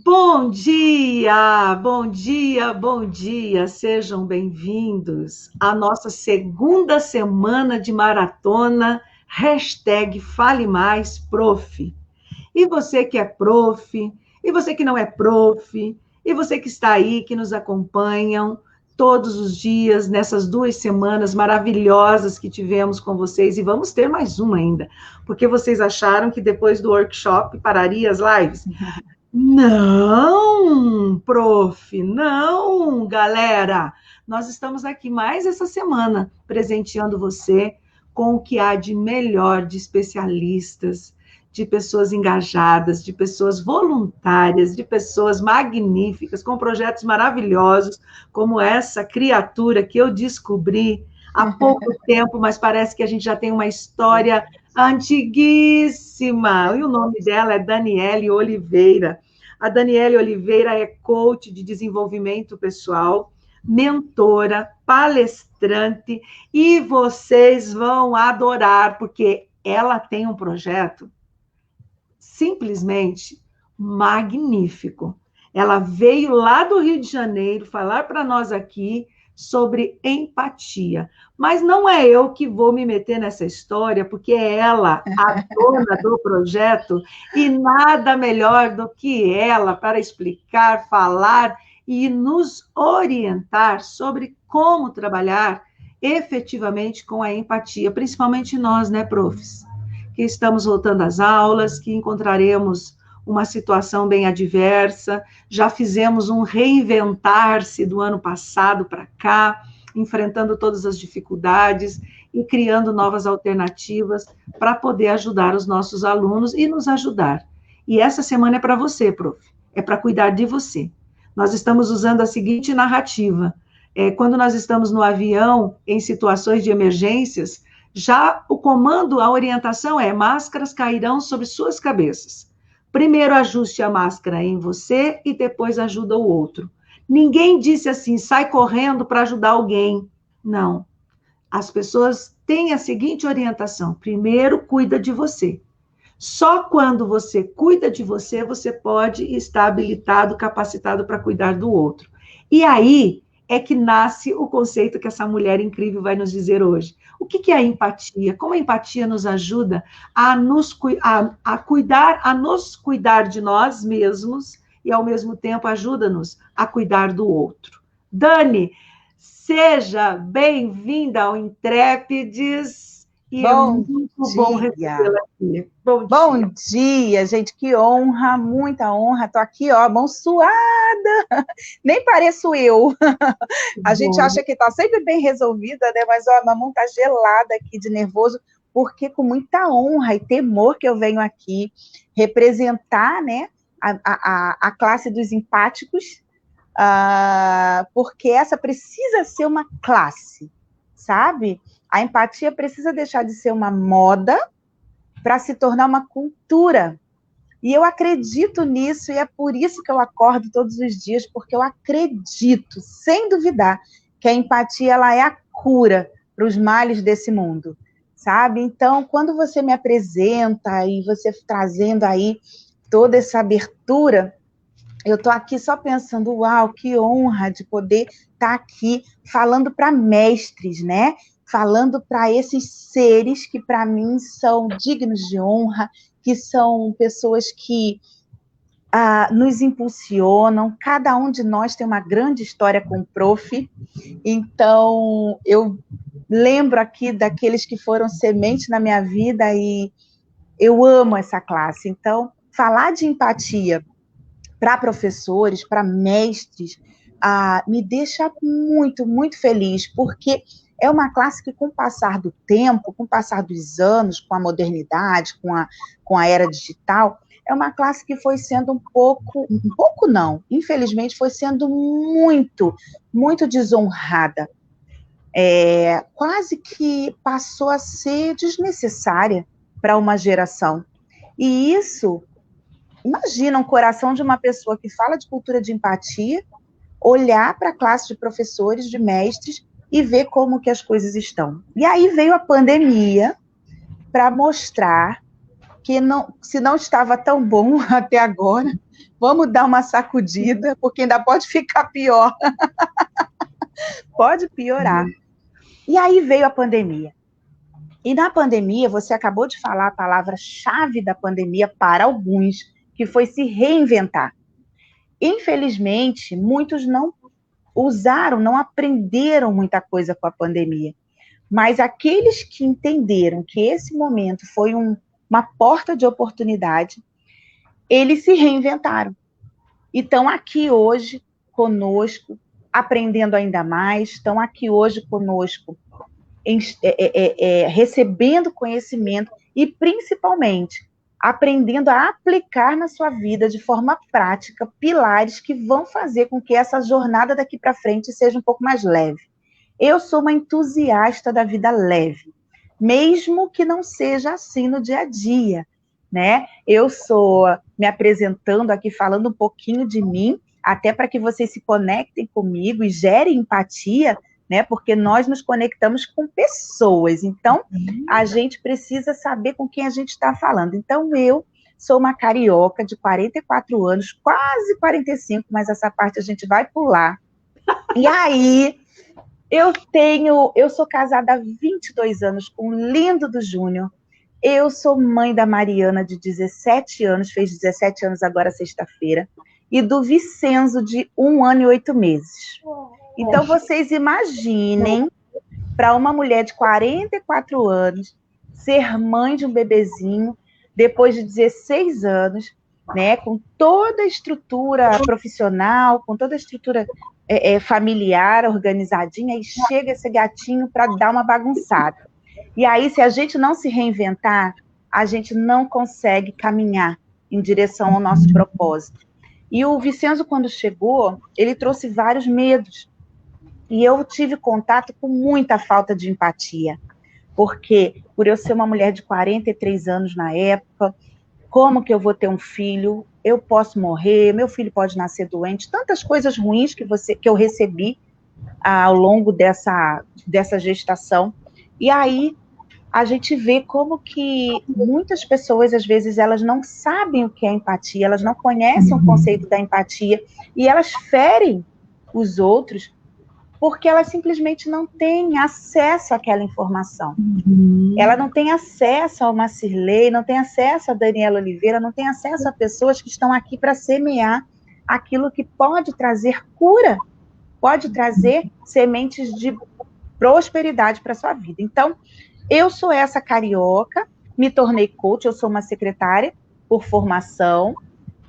Bom dia, bom dia, bom dia. Sejam bem-vindos à nossa segunda semana de maratona, hashtag Fale Mais Prof. E você que é prof, e você que não é prof, e você que está aí, que nos acompanham todos os dias, nessas 2 semanas maravilhosas que tivemos com vocês, e vamos ter mais uma ainda, porque vocês acharam que depois do workshop pararia as lives? Não, prof, não, galera. Nós estamos aqui mais essa semana presenteando você com o que há de melhor de especialistas, de pessoas engajadas, de pessoas voluntárias, de pessoas magníficas, com projetos maravilhosos, como essa criatura que eu descobri há pouco tempo, mas parece que a gente já tem uma história antiguíssima. E o nome dela é Daniele Oliveira. A Daniele Oliveira é coach de desenvolvimento pessoal, mentora, palestrante, e vocês vão adorar, porque ela tem um projeto simplesmente magnífico. Ela veio lá do Rio de Janeiro falar para nós aqui sobre empatia. Mas não é eu que vou me meter nessa história, porque é ela, a dona do projeto, e nada melhor do que ela para explicar, falar e nos orientar sobre como trabalhar efetivamente com a empatia, principalmente nós, né, profs? Que estamos voltando às aulas, que encontraremos uma situação bem adversa, já fizemos um reinventar-se do ano passado para cá, enfrentando todas as dificuldades e criando novas alternativas para poder ajudar os nossos alunos e nos ajudar. E essa semana é para você, prof, é para cuidar de você. Nós estamos usando a seguinte narrativa: quando nós estamos no avião, em situações de emergências, já o comando, a orientação é: máscaras cairão sobre suas cabeças. Primeiro ajuste a máscara em você e depois ajuda o outro. Ninguém disse assim, sai correndo para ajudar alguém. Não. As pessoas têm a seguinte orientação: primeiro cuida de você. Só quando você cuida de você, você pode estar habilitado, capacitado para cuidar do outro. E aí é que nasce o conceito que essa mulher incrível vai nos dizer hoje. O que é a empatia? Como a empatia nos ajuda a cuidar, a nos cuidar de nós mesmos e, ao mesmo tempo, ajuda-nos a cuidar do outro. Dani, seja bem-vinda ao Intrépides e é Bom muito bom dia. recebê-la aqui. Bom dia. Bom dia, gente. Que honra, muita honra. Tô aqui, ó, mão suada. Nem pareço eu. A gente Bom, acha que tá sempre bem resolvida, né? Mas, ó, a mão tá gelada aqui de nervoso, porque com muita honra e temor que eu venho aqui representar, né, a classe dos empáticos, porque essa precisa ser uma classe, sabe? A empatia precisa deixar de ser uma moda para se tornar uma cultura. E eu acredito nisso, e é por isso que eu acordo todos os dias, porque eu acredito, sem duvidar, que a empatia ela é a cura para os males desse mundo, sabe? Então, quando você me apresenta e você trazendo aí toda essa abertura, eu estou aqui só pensando, uau, que honra de poder estar aqui falando para mestres, né? Falando para esses seres que, para mim, são dignos de honra, que são pessoas que nos impulsionam. Cada um de nós tem uma grande história com o prof. Então, eu lembro aqui daqueles que foram semente na minha vida e eu amo essa classe. Então, falar de empatia para professores, para mestres, me deixa muito, muito feliz, porque é uma classe que, com o passar do tempo, com o passar dos anos, com a modernidade, com a era digital, é uma classe que foi sendo um pouco não, infelizmente foi sendo muito, muito desonrada. Quase que passou a ser desnecessária para uma geração. E isso, imagina um coração de uma pessoa que fala de cultura de empatia, olhar para a classe de professores, de mestres, e ver como que as coisas estão. E aí veio a pandemia para mostrar porque se não estava tão bom até agora, vamos dar uma sacudida, porque ainda pode ficar pior. Pode piorar. E aí veio a pandemia. E na pandemia, você acabou de falar a palavra-chave da pandemia para alguns, que foi se reinventar. Infelizmente, muitos não usaram, não aprenderam muita coisa com a pandemia. Mas aqueles que entenderam que esse momento foi uma porta de oportunidade, eles se reinventaram. E estão aqui hoje conosco, aprendendo ainda mais, estão aqui hoje conosco, recebendo conhecimento e, principalmente, aprendendo a aplicar na sua vida de forma prática pilares que vão fazer com que essa jornada daqui para frente seja um pouco mais leve. Eu sou uma entusiasta da vida leve, mesmo que não seja assim no dia a dia, né? Eu sou me apresentando aqui, falando um pouquinho de mim, até para que vocês se conectem comigo e gerem empatia, né? Porque nós nos conectamos com pessoas, então a gente precisa saber com quem a gente está falando. Então eu sou uma carioca de 44 anos, quase 45, mas essa parte a gente vai pular. E aí eu sou casada há 22 anos com o lindo do Júnior. Eu sou mãe da Mariana, de 17 anos, fez 17 anos agora sexta-feira, e do Vicenzo, de 1 ano e 8 meses. Então, vocês imaginem, para uma mulher de 44 anos, ser mãe de um bebezinho, depois de 16 anos, né, com toda a estrutura profissional, com toda a estrutura familiar, organizadinha, e chega esse gatinho para dar uma bagunçada. E aí, se a gente não se reinventar, a gente não consegue caminhar em direção ao nosso propósito. E o Vicenzo, quando chegou, ele trouxe vários medos. E eu tive contato com muita falta de empatia. Porque, por eu ser uma mulher de 43 anos na época, como que eu vou ter um filho? Eu posso morrer, meu filho pode nascer doente, tantas coisas ruins que eu recebi ao longo dessa gestação. E aí a gente vê como que muitas pessoas, às vezes, elas não sabem o que é empatia, elas não conhecem o conceito da empatia, e elas ferem os outros porque elas simplesmente não têm acesso àquela informação. Ela não tem acesso a uma Cirlei, não tem acesso a Daniela Oliveira, não tem acesso a pessoas que estão aqui para semear aquilo que pode trazer cura, pode trazer sementes de prosperidade para a sua vida. Então, eu sou essa carioca, me tornei coach, eu sou uma secretária por formação,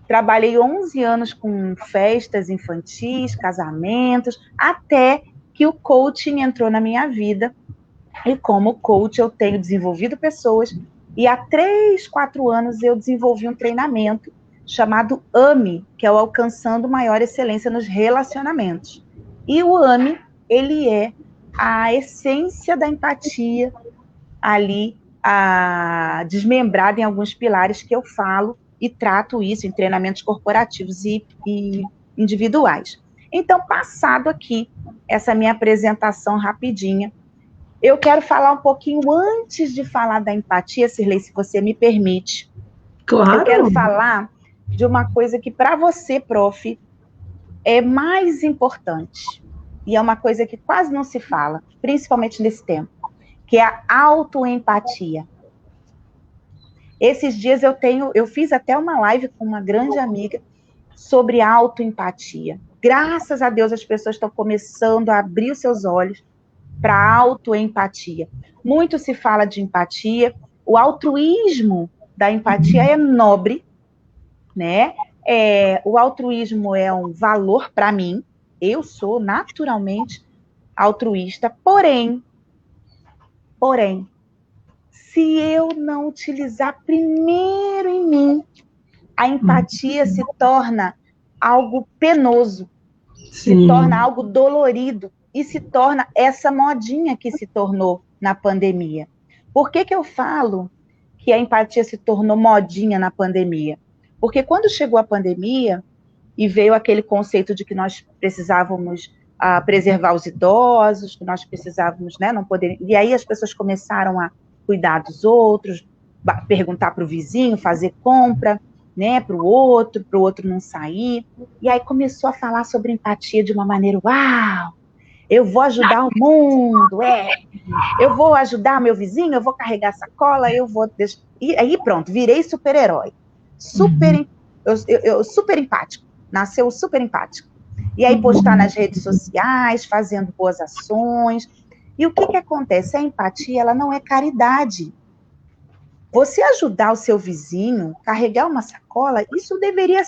trabalhei 11 anos com festas infantis, casamentos, até que o coaching entrou na minha vida. E como coach, eu tenho desenvolvido pessoas, e há 3, 4 anos eu desenvolvi um treinamento chamado AME, que é o Alcançando Maior Excelência nos Relacionamentos. E o AME, ele é a essência da empatia ali, desmembrada em alguns pilares que eu falo e trato isso em treinamentos corporativos e individuais. Então, passado aqui essa minha apresentação rapidinha, eu quero falar um pouquinho antes de falar da empatia, Cirlei, se você me permite. Claro. Eu quero falar de uma coisa que para você, prof, é mais importante. E é uma coisa que quase não se fala, principalmente nesse tempo, que é a autoempatia. Esses dias eu fiz até uma live com uma grande amiga sobre autoempatia. Graças a Deus as pessoas estão começando a abrir os seus olhos para a autoempatia. Muito se fala de empatia, o altruísmo da empatia é nobre, né? O altruísmo é um valor para mim, eu sou naturalmente altruísta, porém, se eu não utilizar primeiro em mim, a empatia se torna algo penoso, se torna algo dolorido, e se torna essa modinha que se tornou na pandemia. Por que eu falo que a empatia se tornou modinha na pandemia? Porque quando chegou a pandemia e veio aquele conceito de que nós precisávamos preservar os idosos, que nós precisávamos, né, não poder... E aí as pessoas começaram a cuidar dos outros, perguntar para o vizinho, fazer compra, né, para o outro não sair. E aí começou a falar sobre empatia de uma maneira, uau, eu vou ajudar o mundo, eu vou ajudar meu vizinho, eu vou carregar sacola, eu vou... E aí pronto, virei super-herói. Super empático, nasceu super empático. E aí postar nas redes sociais, fazendo boas ações. E o que acontece? A empatia, ela não é caridade. Você ajudar o seu vizinho, carregar uma sacola, isso deveria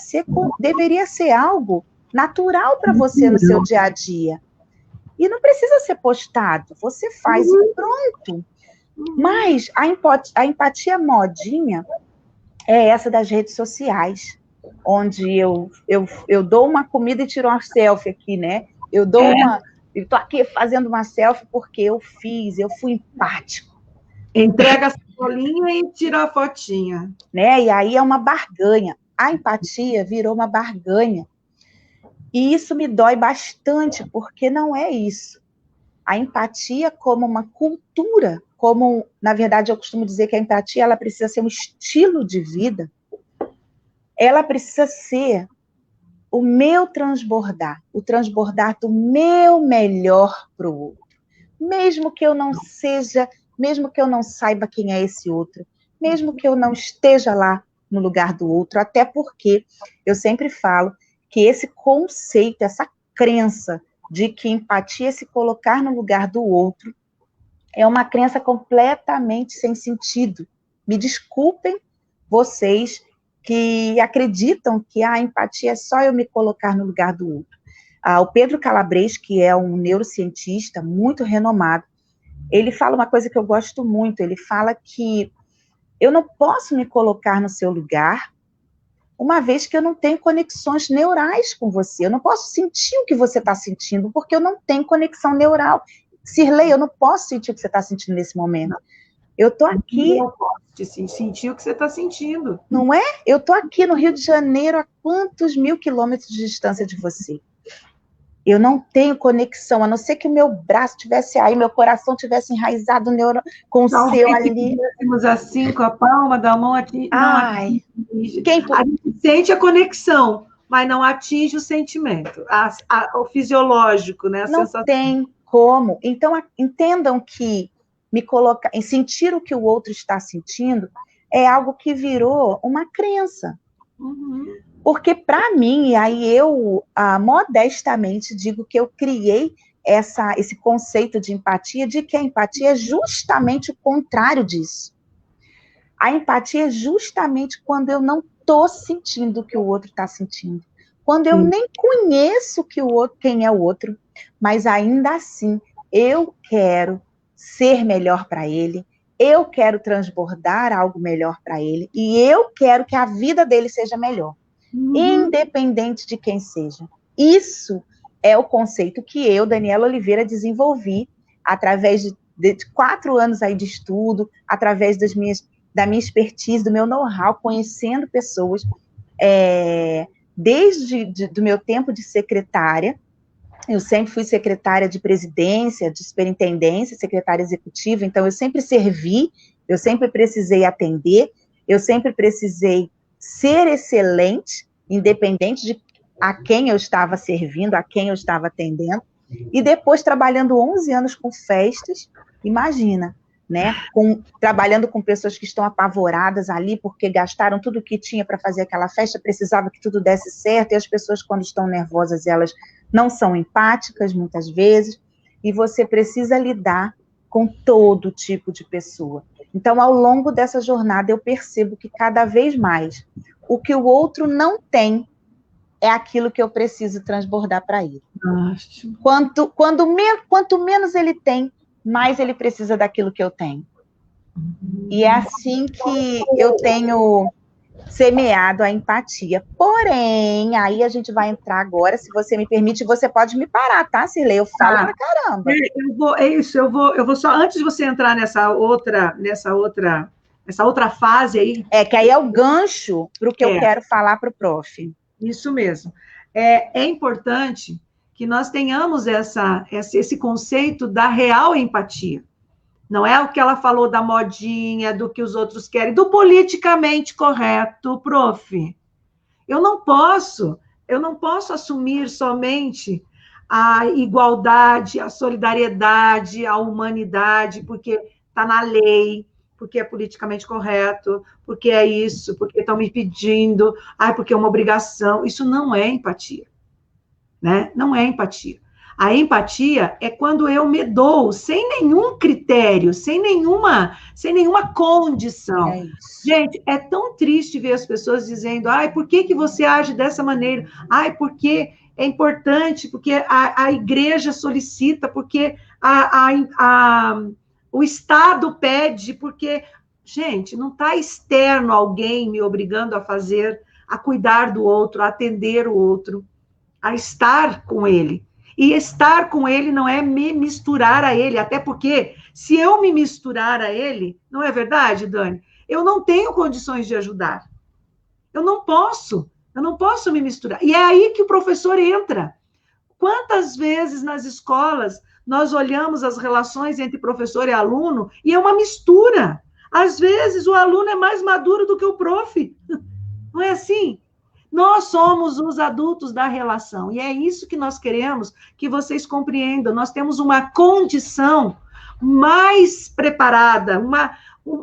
ser algo natural para você no seu dia a dia. E não precisa ser postado, você faz e pronto. Mas a empatia modinha é essa das redes sociais, onde eu dou uma comida e tiro uma selfie aqui, né? Eu tô aqui fazendo uma selfie porque eu fui empático. Entrega a sacolinha e tira a fotinha. Né? E aí é uma barganha. A empatia virou uma barganha. E isso me dói bastante, porque não é isso. A empatia como uma cultura, na verdade, eu costumo dizer que a empatia ela precisa ser um estilo de vida, ela precisa ser o meu transbordar, o transbordar do meu melhor para o outro. Mesmo que eu não saiba quem é esse outro, mesmo que eu não esteja lá no lugar do outro, até porque eu sempre falo que esse conceito, essa crença de que empatia é se colocar no lugar do outro, é uma crença completamente sem sentido. Me desculpem vocês que acreditam que a empatia é só eu me colocar no lugar do outro. O Pedro Calabres, que é um neurocientista muito renomado, ele fala uma coisa que eu gosto muito, ele fala que eu não posso me colocar no seu lugar, uma vez que eu não tenho conexões neurais com você. Eu não posso sentir o que você está sentindo, porque eu não tenho conexão neural. Cirlei, eu não posso sentir o que você está sentindo nesse momento. Eu estou aqui... Eu posso sentir o que você está sentindo. Não é? Eu estou aqui no Rio de Janeiro, a quantos mil quilômetros de distância de você? Eu não tenho conexão, a não ser que o meu braço tivesse aí, meu coração tivesse enraizado com o seu ali. Assim, com a palma da mão, não atinge. A gente sente a conexão, mas não atinge o sentimento, o fisiológico, né? A não sensação. Tem como. Então, entendam que em sentir o que o outro está sentindo é algo que virou uma crença. Uhum. Porque, para mim, e aí eu modestamente digo que eu criei esse conceito de empatia, de que a empatia é justamente o contrário disso. A empatia é justamente quando eu não estou sentindo o que o outro está sentindo. Quando eu nem conheço quem é o outro, mas ainda assim eu quero ser melhor para ele, eu quero transbordar algo melhor para ele, e eu quero que a vida dele seja melhor. Independente de quem seja. Isso é o conceito que eu, Daniela Oliveira, desenvolvi através de 4 anos aí de estudo, através da minha expertise, do meu know-how, conhecendo pessoas, desde do meu tempo de secretária. Eu sempre fui secretária de presidência, de superintendência, secretária executiva, então eu sempre servi, eu sempre precisei atender, eu sempre precisei ser excelente, independente de a quem eu estava servindo, a quem eu estava atendendo, e depois trabalhando 11 anos com festas, imagina, né, trabalhando com pessoas que estão apavoradas ali, porque gastaram tudo o que tinha para fazer aquela festa, precisava que tudo desse certo, e as pessoas, quando estão nervosas, elas não são empáticas, muitas vezes, e você precisa lidar com todo tipo de pessoa. Então, ao longo dessa jornada, eu percebo que cada vez mais o que o outro não tem é aquilo que eu preciso transbordar para ele. Quanto menos ele tem, mais ele precisa daquilo que eu tenho. E é assim que eu tenho semeado a empatia. Porém, aí a gente vai entrar agora, se você me permite, você pode me parar, tá, Cirlei? Eu falo pra caramba. Eu vou só, antes de você entrar nessa outra fase aí. Que aí é o gancho para o que eu quero falar para o prof. Isso mesmo. É importante que nós tenhamos esse conceito da real empatia. Não é o que ela falou da modinha, do que os outros querem, do politicamente correto, prof. Eu eu não posso assumir somente a igualdade, a solidariedade, a humanidade, porque está na lei, porque é politicamente correto, porque é isso, porque estão me pedindo, porque é uma obrigação. Isso não é empatia, né? Não é empatia. A empatia é quando eu me dou sem nenhum critério, sem nenhuma condição. É isso. Gente, é tão triste ver as pessoas dizendo, ai, por que você age dessa maneira? Ai, porque é importante, porque a igreja solicita, porque o Estado pede, porque, gente, não está externo alguém me obrigando a fazer, a cuidar do outro, a atender o outro, a estar com ele. E estar com ele não é me misturar a ele, até porque se eu me misturar a ele, não é verdade, Dani? Eu não tenho condições de ajudar. Eu não posso me misturar. E é aí que o professor entra. Quantas vezes nas escolas nós olhamos as relações entre professor e aluno e é uma mistura? Às vezes o aluno é mais maduro do que o prof. Não é assim? Nós somos os adultos da relação, e é isso que nós queremos que vocês compreendam. Nós temos uma condição mais preparada,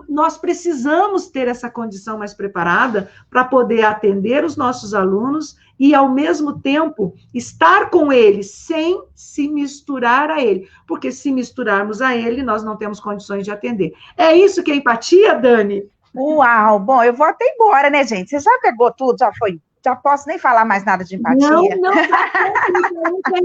nós precisamos ter essa condição mais preparada para poder atender os nossos alunos e, ao mesmo tempo, estar com eles sem se misturar a ele, porque se misturarmos a ele, nós não temos condições de atender. É isso que é empatia, Dani? Uau! Bom, eu vou até embora, né, gente? Você já pegou tudo? Já foi? Já posso nem falar mais nada de empatia? Não, não,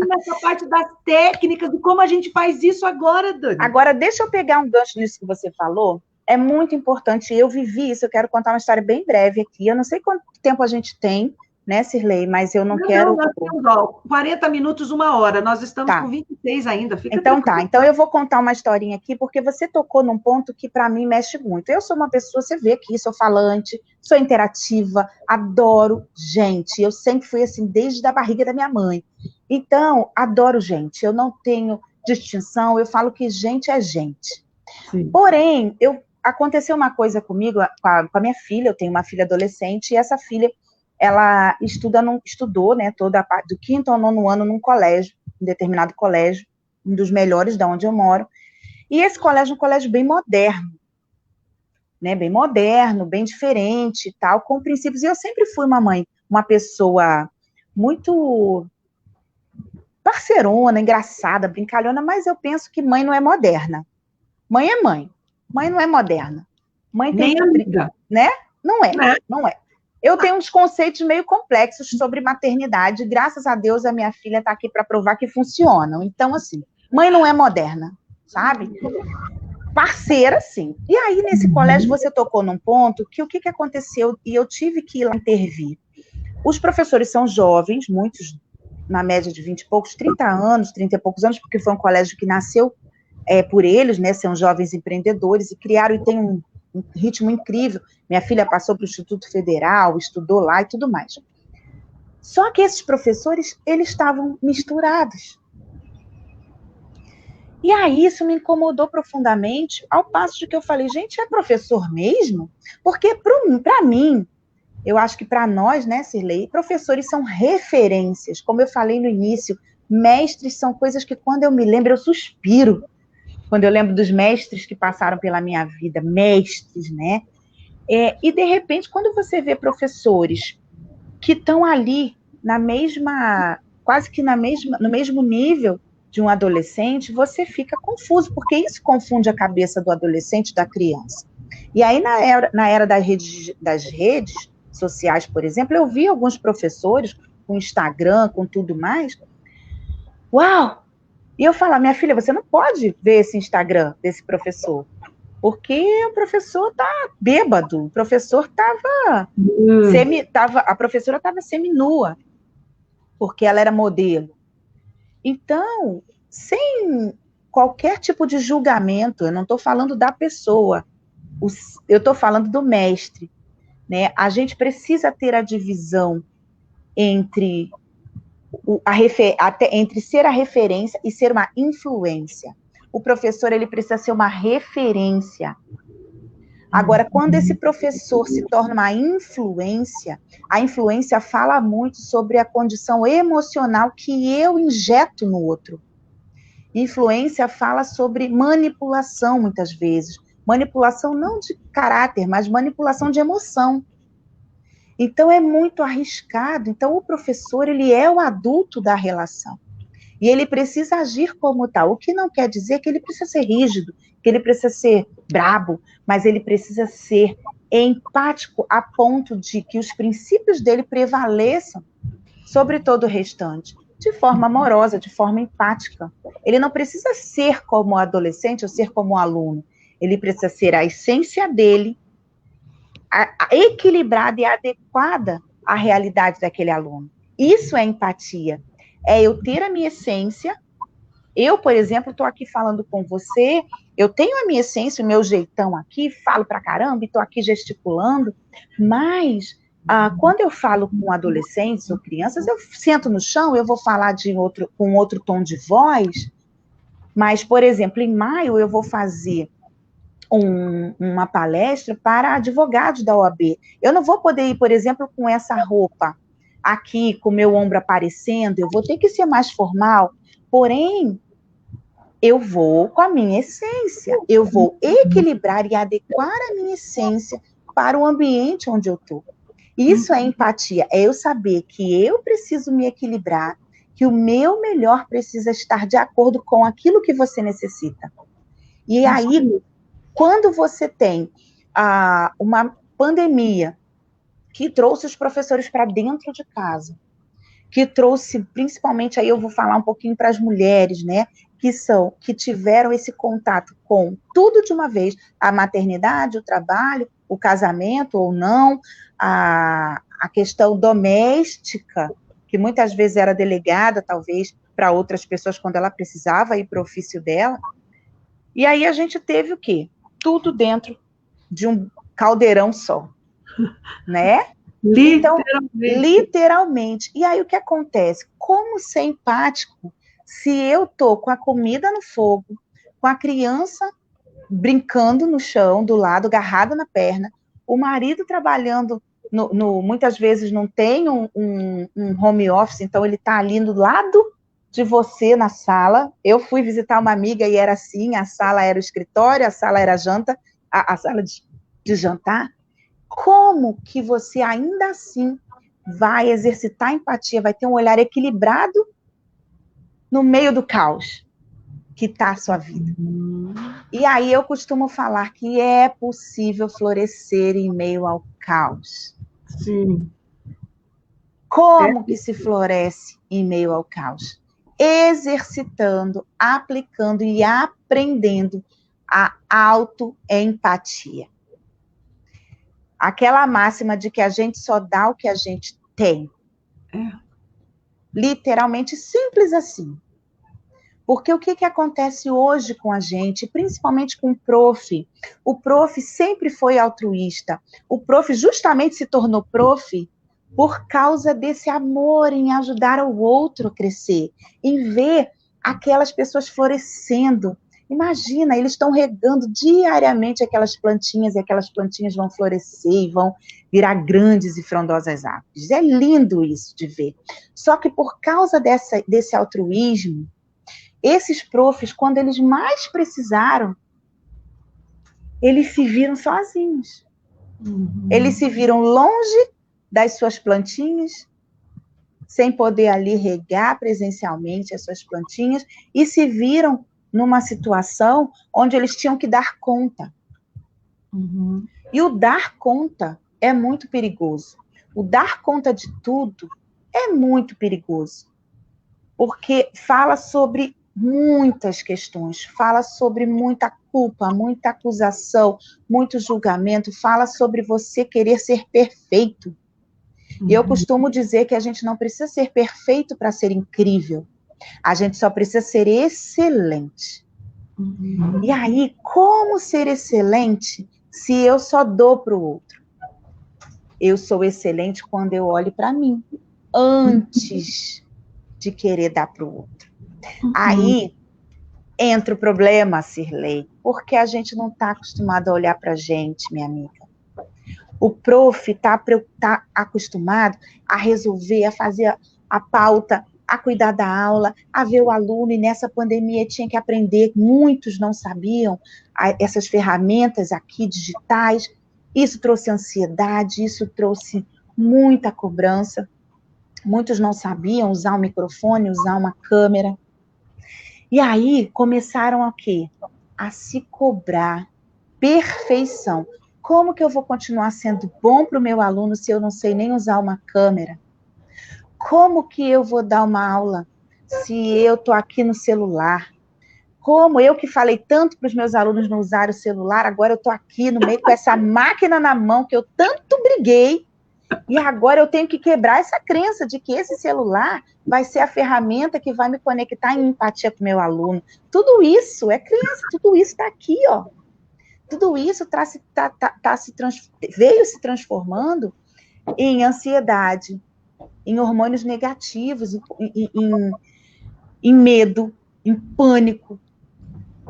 nessa parte das técnicas, de como a gente faz isso agora, Dani. Agora, deixa eu pegar um gancho nisso que você falou. É muito importante, eu vivi isso, eu quero contar uma história bem breve aqui. Eu não sei quanto tempo a gente tem, né, Cirlei, mas eu não quero... Nós temos, 40 minutos, 1 hora, nós estamos com 26 ainda, fica então tranquilo. Tá, então eu vou contar uma historinha aqui, porque você tocou num ponto que para mim mexe muito. Eu sou uma pessoa, você vê aqui, sou falante, sou interativa, adoro gente, eu sempre fui assim, desde a barriga da minha mãe. Então, adoro gente, eu não tenho distinção, eu falo que gente é gente. Sim. Porém, aconteceu uma coisa comigo, com a minha filha, eu tenho uma filha adolescente, e essa filha, ela estudou, né, toda a parte do 5º ao 9º ano num colégio, um determinado colégio, um dos melhores da onde eu moro, e esse colégio é um colégio bem moderno, né, bem moderno, bem diferente e tal, com princípios, e eu sempre fui uma pessoa muito parceirona, engraçada, brincalhona, mas eu penso que mãe não é moderna. Mãe é mãe. Mãe não é moderna. Mãe tem nem amiga, né? Não é, não é. Eu tenho uns conceitos meio complexos sobre maternidade. Graças a Deus, a minha filha está aqui para provar que funcionam. Então, assim, mãe não é moderna, sabe? Parceira, sim. E aí, nesse colégio, você tocou num ponto que o que aconteceu? E eu tive que ir lá intervir. Os professores são jovens, muitos na média de 20 e poucos, 30 anos, 30 e poucos anos, porque foi um colégio que nasceu por eles, né? São jovens empreendedores e criaram e tem um ritmo incrível. Minha filha passou para o Instituto Federal, estudou lá e tudo mais. Só que esses professores, eles estavam misturados. E aí isso me incomodou profundamente, ao passo de que eu falei, gente, é professor mesmo? Porque para mim, eu acho que para nós, né, Cirlei, professores são referências. Como eu falei no início, mestres são coisas que quando eu me lembro, eu suspiro. Quando eu lembro dos mestres que passaram pela minha vida, mestres, né? E, de repente, quando você vê professores que estão ali quase que no mesmo nível de um adolescente, você fica confuso, porque isso confunde a cabeça do adolescente, da criança. E aí, na era das redes sociais, por exemplo, eu vi alguns professores com Instagram, com tudo mais. Uau! E eu falo, minha filha, você não pode ver esse Instagram desse professor, porque o professor tá bêbado, o professor a professora estava seminua, porque ela era modelo. Então, sem qualquer tipo de julgamento, eu não estou falando da pessoa, eu estou falando do mestre, né? A gente precisa ter a divisão entre entre ser a referência e ser uma influência. o professor ele precisa ser uma referência. Agora, quando esse professor se torna uma influência, a influência fala muito sobre a condição emocional que eu injeto no outro. Influência fala sobre manipulação, muitas vezes. Manipulação não de caráter, mas manipulação de emoção. Então, é muito arriscado. Então, o professor, ele é o adulto da relação. E ele precisa agir como tal. O que não quer dizer que ele precisa ser rígido, que ele precisa ser brabo, mas ele precisa ser empático a ponto de que os princípios dele prevaleçam sobre todo o restante, de forma amorosa, de forma empática. Ele não precisa ser como adolescente ou ser como aluno. Ele precisa ser a essência dele, equilibrada e adequada à realidade daquele aluno. Isso é empatia. É eu ter a minha essência. Eu, por exemplo, estou aqui falando com você, eu tenho a minha essência, o meu jeitão aqui, falo pra caramba, estou aqui gesticulando, mas quando eu falo com adolescentes ou crianças, eu sento no chão, eu vou falar com outro tom de voz, mas, por exemplo, em maio eu vou fazer uma palestra para advogados da OAB. Eu não vou poder ir, por exemplo, com essa roupa aqui, com o meu ombro aparecendo, eu vou ter que ser mais formal, porém, eu vou com a minha essência, eu vou equilibrar e adequar a minha essência para o ambiente onde eu estou. Isso é empatia, é eu saber que eu preciso me equilibrar, que o meu melhor precisa estar de acordo com aquilo que você necessita. E aí, quando você tem uma pandemia que trouxe os professores para dentro de casa, que trouxe, principalmente, aí eu vou falar um pouquinho para as mulheres, né, que tiveram esse contato com tudo de uma vez, a maternidade, o trabalho, o casamento ou não, a questão doméstica, que muitas vezes era delegada, talvez, para outras pessoas quando ela precisava ir para o ofício dela. E aí a gente teve o quê? Tudo dentro de um caldeirão só, né? Então, literalmente. E aí o que acontece? Como ser empático se eu tô com a comida no fogo, com a criança brincando no chão, do lado, agarrada na perna, o marido trabalhando, muitas vezes não tem um home office, então ele está ali do lado de você na sala. Eu fui visitar uma amiga e era assim, a sala era o escritório, a sala era a janta, a sala de jantar. Como que você ainda assim vai exercitar empatia, vai ter um olhar equilibrado no meio do caos que está a sua vida? E aí eu costumo falar que é possível florescer em meio ao caos. Sim. Como que se floresce em meio ao caos? Exercitando, aplicando e aprendendo a autoempatia. Aquela máxima de que a gente só dá o que a gente tem. Literalmente simples assim. Porque o que acontece hoje com a gente, principalmente com o prof? O prof sempre foi altruísta. O prof justamente se tornou prof por causa desse amor em ajudar o outro a crescer, em ver aquelas pessoas florescendo. Imagina, eles estão regando diariamente aquelas plantinhas, e aquelas plantinhas vão florescer e vão virar grandes e frondosas árvores. É lindo isso de ver. Só que por causa desse altruísmo, esses profs, quando eles mais precisaram, eles se viram sozinhos. Eles se viram longe das suas plantinhas, sem poder ali regar presencialmente as suas plantinhas, e se viram numa situação onde eles tinham que dar conta. E o dar conta é muito perigoso. O dar conta de tudo é muito perigoso, porque fala sobre muitas questões, fala sobre muita culpa, muita acusação, muito julgamento, fala sobre você querer ser perfeito. E eu costumo dizer que a gente não precisa ser perfeito para ser incrível. A gente só precisa ser excelente. E aí, como ser excelente se eu só dou para o outro? Eu sou excelente quando eu olho para mim, antes de querer dar para o outro. Aí, entra o problema, Cirlei, porque a gente não está acostumado a olhar para a gente, minha amiga. O prof está acostumado a resolver, a fazer a pauta, a cuidar da aula, a ver o aluno, e nessa pandemia tinha que aprender, muitos não sabiam essas ferramentas aqui digitais, isso trouxe ansiedade, isso trouxe muita cobrança, muitos não sabiam usar um microfone, usar uma câmera, e aí começaram a quê? A se cobrar perfeição. Como que eu vou continuar sendo bom para o meu aluno se eu não sei nem usar uma câmera? Como que eu vou dar uma aula se eu estou aqui no celular? Como eu que falei tanto para os meus alunos não usarem o celular, agora eu estou aqui no meio com essa máquina na mão que eu tanto briguei, e agora eu tenho que quebrar essa crença de que esse celular vai ser a ferramenta que vai me conectar em empatia com o meu aluno. Tudo isso é crença, tudo isso está aqui, ó. Tudo isso veio se transformando em ansiedade, em hormônios negativos, em medo, em pânico.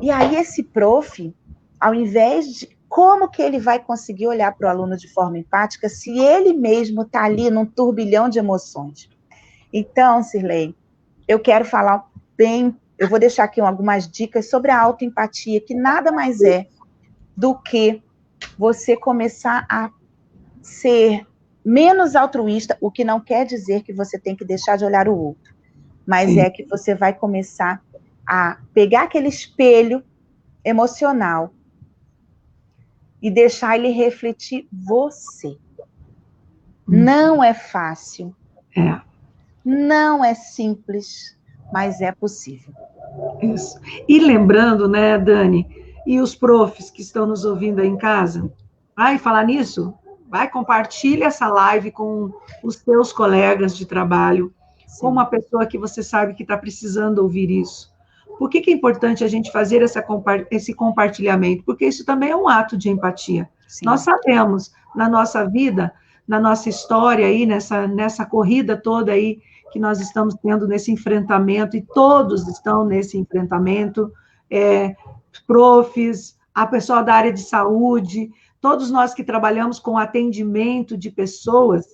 E aí esse prof, ao invés de... Como que ele vai conseguir olhar para o aluno de forma empática se ele mesmo está ali num turbilhão de emoções? Então, Cirlei, eu quero falar eu vou deixar aqui algumas dicas sobre a autoempatia, que nada mais é do que você começar a ser menos altruísta, o que não quer dizer que você tem que deixar de olhar o outro, mas é que você vai começar a pegar aquele espelho emocional e deixar ele refletir você. Não é fácil, não é simples, mas é possível. Isso. E lembrando, né, Dani, e os profs que estão nos ouvindo aí em casa, vai falar nisso? Vai, compartilha essa live com os seus colegas de trabalho, sim, com uma pessoa que você sabe que está precisando ouvir isso. Por que é importante a gente fazer esse compartilhamento? Porque isso também é um ato de empatia. Sim. Nós sabemos, na nossa vida, na nossa história aí, nessa corrida toda aí, que nós estamos tendo nesse enfrentamento, e todos estão nesse enfrentamento, profs, a pessoa da área de saúde, todos nós que trabalhamos com atendimento de pessoas,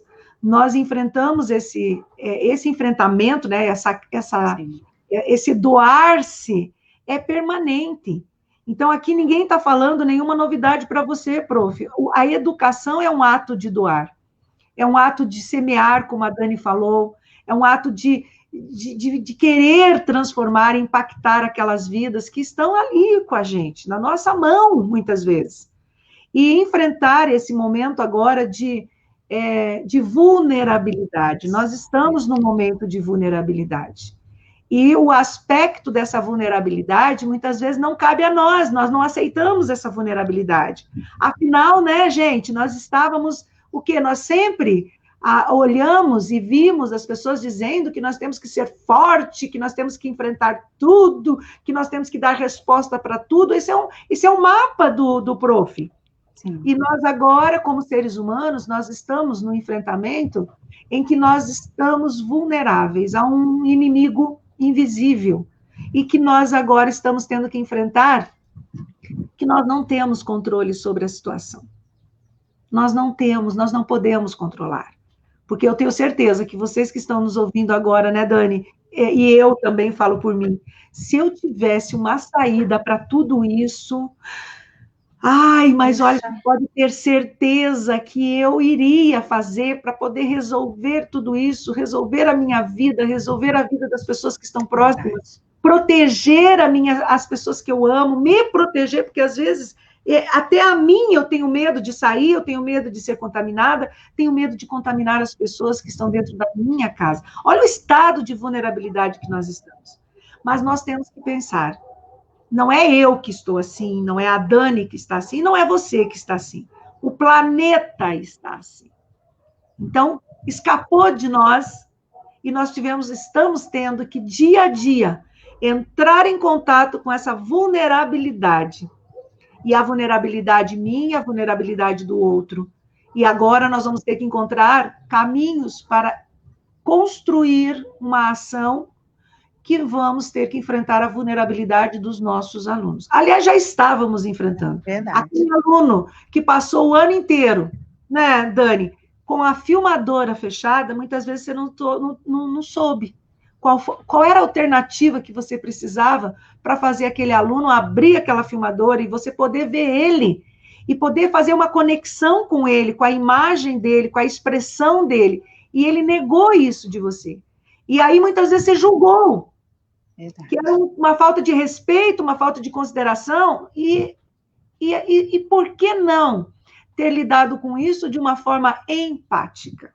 nós enfrentamos esse enfrentamento, né, esse doar-se é permanente. Então, aqui ninguém está falando nenhuma novidade para você, prof. A educação é um ato de doar, é um ato de semear, como a Dani falou, é um ato de querer transformar, impactar aquelas vidas que estão ali com a gente, na nossa mão, muitas vezes. E enfrentar esse momento agora de vulnerabilidade. Nós estamos num momento de vulnerabilidade. E o aspecto dessa vulnerabilidade, muitas vezes, não cabe a nós não aceitamos essa vulnerabilidade. Afinal, né, gente, nós estávamos, o quê? Nós sempre olhamos e vimos as pessoas dizendo que nós temos que ser forte, que nós temos que enfrentar tudo, que nós temos que dar resposta para tudo. Esse é um mapa do prof. Sim. E nós agora, como seres humanos, nós estamos no enfrentamento em que nós estamos vulneráveis a um inimigo invisível e que nós agora estamos tendo que enfrentar, que nós não temos controle sobre a situação. Nós não podemos controlar. Porque eu tenho certeza que vocês que estão nos ouvindo agora, né, Dani, e eu também falo por mim, se eu tivesse uma saída para tudo isso... Ai, mas olha, pode ter certeza que eu iria fazer para poder resolver tudo isso, resolver a minha vida, resolver a vida das pessoas que estão próximas, proteger as pessoas que eu amo, me proteger, porque às vezes até a mim eu tenho medo de sair, eu tenho medo de ser contaminada, tenho medo de contaminar as pessoas que estão dentro da minha casa. Olha o estado de vulnerabilidade que nós estamos. Mas nós temos que pensar, não é eu que estou assim, não é a Dani que está assim, não é você que está assim. O planeta está assim. Então, escapou de nós e nós estamos tendo que, dia a dia, entrar em contato com essa vulnerabilidade. E a vulnerabilidade minha, a vulnerabilidade do outro. E agora nós vamos ter que encontrar caminhos para construir uma ação que vamos ter que enfrentar a vulnerabilidade dos nossos alunos. Aliás, já estávamos enfrentando. Verdade. Aquele aluno que passou o ano inteiro, né, Dani, com a filmadora fechada, muitas vezes você não soube qual era a alternativa que você precisava para fazer aquele aluno abrir aquela filmadora e você poder ver ele e poder fazer uma conexão com ele, com a imagem dele, com a expressão dele. E ele negou isso de você. E aí, muitas vezes, você julgou. Verdade. Que era uma falta de respeito, uma falta de consideração, e por que não ter lidado com isso de uma forma empática?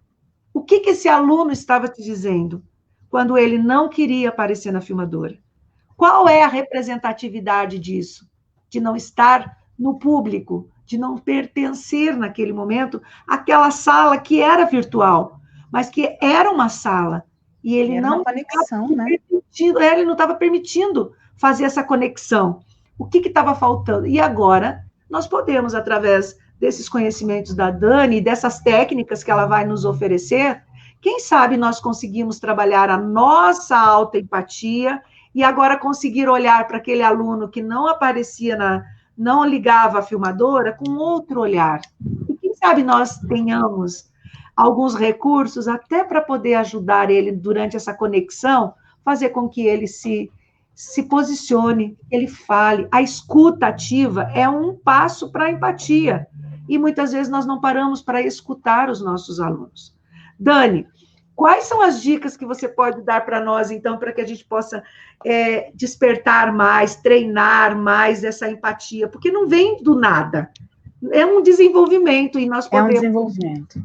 O que esse aluno estava te dizendo quando ele não queria aparecer na filmadora? Qual é a representatividade disso? De não estar no público, de não pertencer naquele momento àquela sala que era virtual, mas que era uma sala. E ele não estava permitindo fazer essa conexão. O que estava faltando? E agora, nós podemos, através desses conhecimentos da Dani, dessas técnicas que ela vai nos oferecer, quem sabe nós conseguimos trabalhar a nossa alta empatia e agora conseguir olhar para aquele aluno que não aparecia, não ligava a filmadora, com outro olhar. E quem sabe nós tenhamos alguns recursos até para poder ajudar ele durante essa conexão, fazer com que ele se posicione, ele fale. A escuta ativa é um passo para a empatia. E muitas vezes nós não paramos para escutar os nossos alunos. Dani, quais são as dicas que você pode dar para nós, então, para que a gente possa despertar mais, treinar mais essa empatia? Porque não vem do nada. É um desenvolvimento e nós podemos... É um desenvolvimento.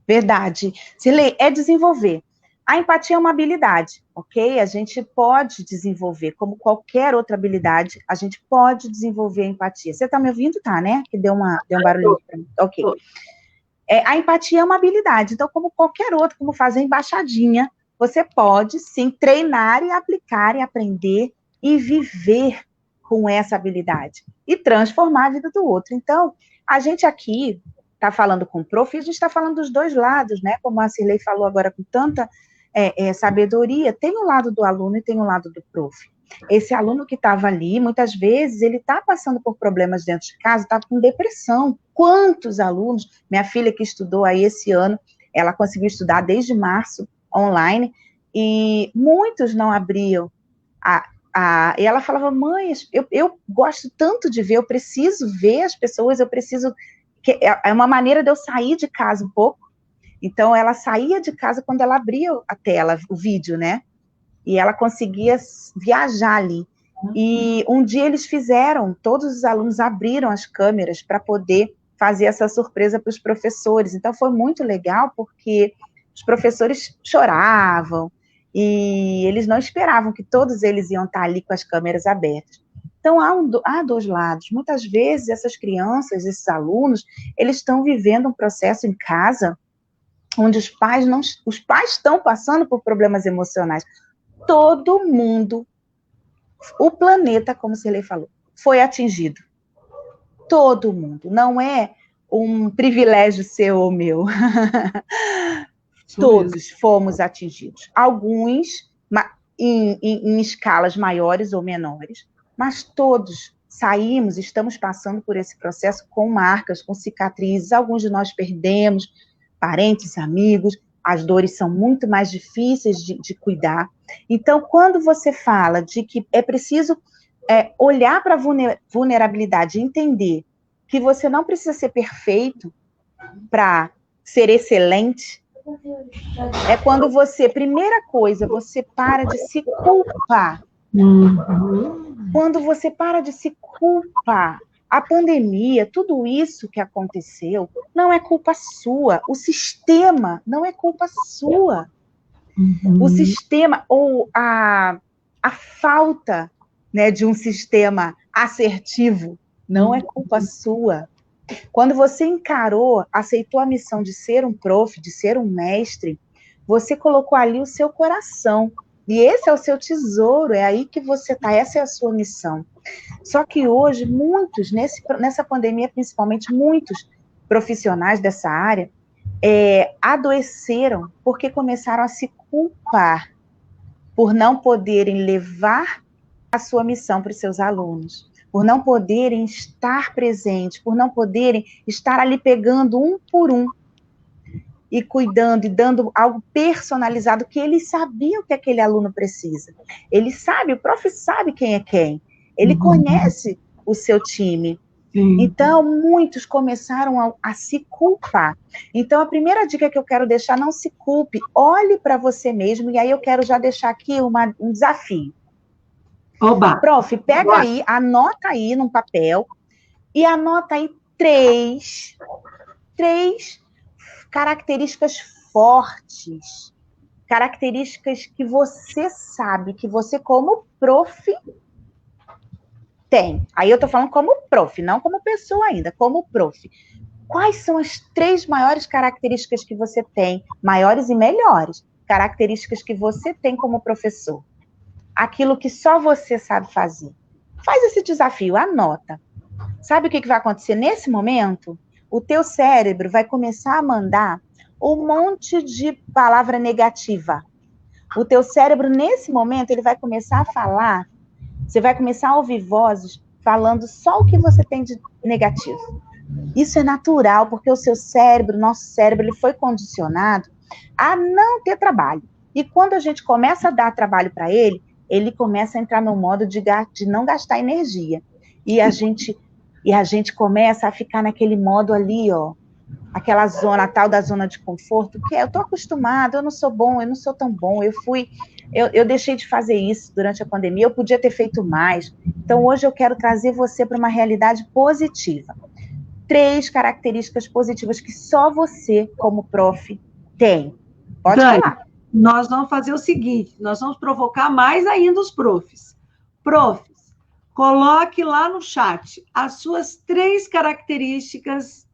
Verdade. Cirlei, é desenvolver. A empatia é uma habilidade, ok? A gente pode desenvolver, como qualquer outra habilidade, a gente pode desenvolver a empatia. Você está me ouvindo? Tá, né? Que deu um barulho para mim. Ok. A empatia é uma habilidade, então, como qualquer outra, como fazer embaixadinha, você pode, sim, treinar e aplicar e aprender e viver com essa habilidade e transformar a vida do outro. Então, a gente aqui está falando com o prof, e a gente está falando dos dois lados, né? Como a Cirlei falou agora com tanta sabedoria, tem um lado do aluno e tem um lado do prof. Esse aluno que estava ali, muitas vezes, ele está passando por problemas dentro de casa, está com depressão. Quantos alunos? Minha filha que estudou aí esse ano, ela conseguiu estudar desde março, online, e muitos não abriam. E ela falava, mãe, eu gosto tanto de ver, eu preciso ver as pessoas, eu preciso... É uma maneira de eu sair de casa um pouco. Então, ela saía de casa quando ela abria a tela, o vídeo, né? E ela conseguia viajar ali. E um dia eles fizeram, todos os alunos abriram as câmeras para poder fazer essa surpresa para os professores. Então, foi muito legal, porque os professores choravam, e eles não esperavam que todos eles iam estar ali com as câmeras abertas. Então, há dois lados. Muitas vezes, essas crianças, esses alunos, eles estão vivendo um processo em casa onde os pais estão passando por problemas emocionais. Todo mundo, o planeta, como o Cirlei falou, foi atingido. Todo mundo. Não é um privilégio seu ou meu. Todos fomos atingidos. Alguns em escalas maiores ou menores, mas todos saímos, estamos passando por esse processo com marcas, com cicatrizes. Alguns de nós perdemos parentes, amigos, as dores são muito mais difíceis de cuidar. Então, quando você fala de que é preciso olhar para a vulnerabilidade e entender que você não precisa ser perfeito para ser excelente, é quando você, primeira coisa, você para de se culpar. Quando você para de se culpar, a pandemia, tudo isso que aconteceu, não é culpa sua. O sistema não é culpa sua. O sistema, ou a falta, né, de um sistema assertivo, não é culpa sua. Quando você encarou, aceitou a missão de ser um prof, de ser um mestre, você colocou ali o seu coração. E esse é o seu tesouro, é aí que você está, essa é a sua missão. Só que hoje, muitos, nessa pandemia, principalmente, muitos profissionais dessa área adoeceram porque começaram a se culpar. por não poderem levar a sua missão para os seus alunos, por não poderem estar presentes, por não poderem estar ali pegando um por um e cuidando e dando algo personalizado que eles sabiam que aquele aluno precisa. Ele sabe, o prof sabe quem é quem. Ele conhece o seu time. Sim. Então, muitos começaram a se culpar. Então, a primeira dica que eu quero deixar, não se culpe, olhe para você mesmo, e aí eu quero já deixar aqui um desafio. Oba! Prof, pega aí, anota aí num papel, e anota aí três características fortes, características que você sabe, que você como prof tem. Aí eu tô falando como prof, não como pessoa ainda, como prof. Quais são as 3 maiores características que você tem, maiores e melhores, características que você tem como professor? Aquilo que só você sabe fazer. Faz esse desafio, anota. Sabe o que vai acontecer nesse momento? O teu cérebro vai começar a mandar um monte de palavra negativa. O teu cérebro, nesse momento, ele vai começar a falar, você vai começar a ouvir vozes falando só o que você tem de negativo. Isso é natural, porque o seu cérebro, nosso cérebro, ele foi condicionado a não ter trabalho. E quando a gente começa a dar trabalho para ele, ele começa a entrar no modo de não gastar energia. E a gente começa a ficar naquele modo ali, ó, aquela zona, a tal da zona de conforto, que eu tô acostumado, eu não sou bom, eu não sou tão bom, eu deixei de fazer isso durante a pandemia, eu podia ter feito mais. Então, hoje eu quero trazer você para uma realidade positiva. 3 características positivas que só você, como prof, tem. Pode Dani, falar. Nós vamos fazer o seguinte, nós vamos provocar mais ainda os profs. Profs, coloque lá no chat as suas 3 características,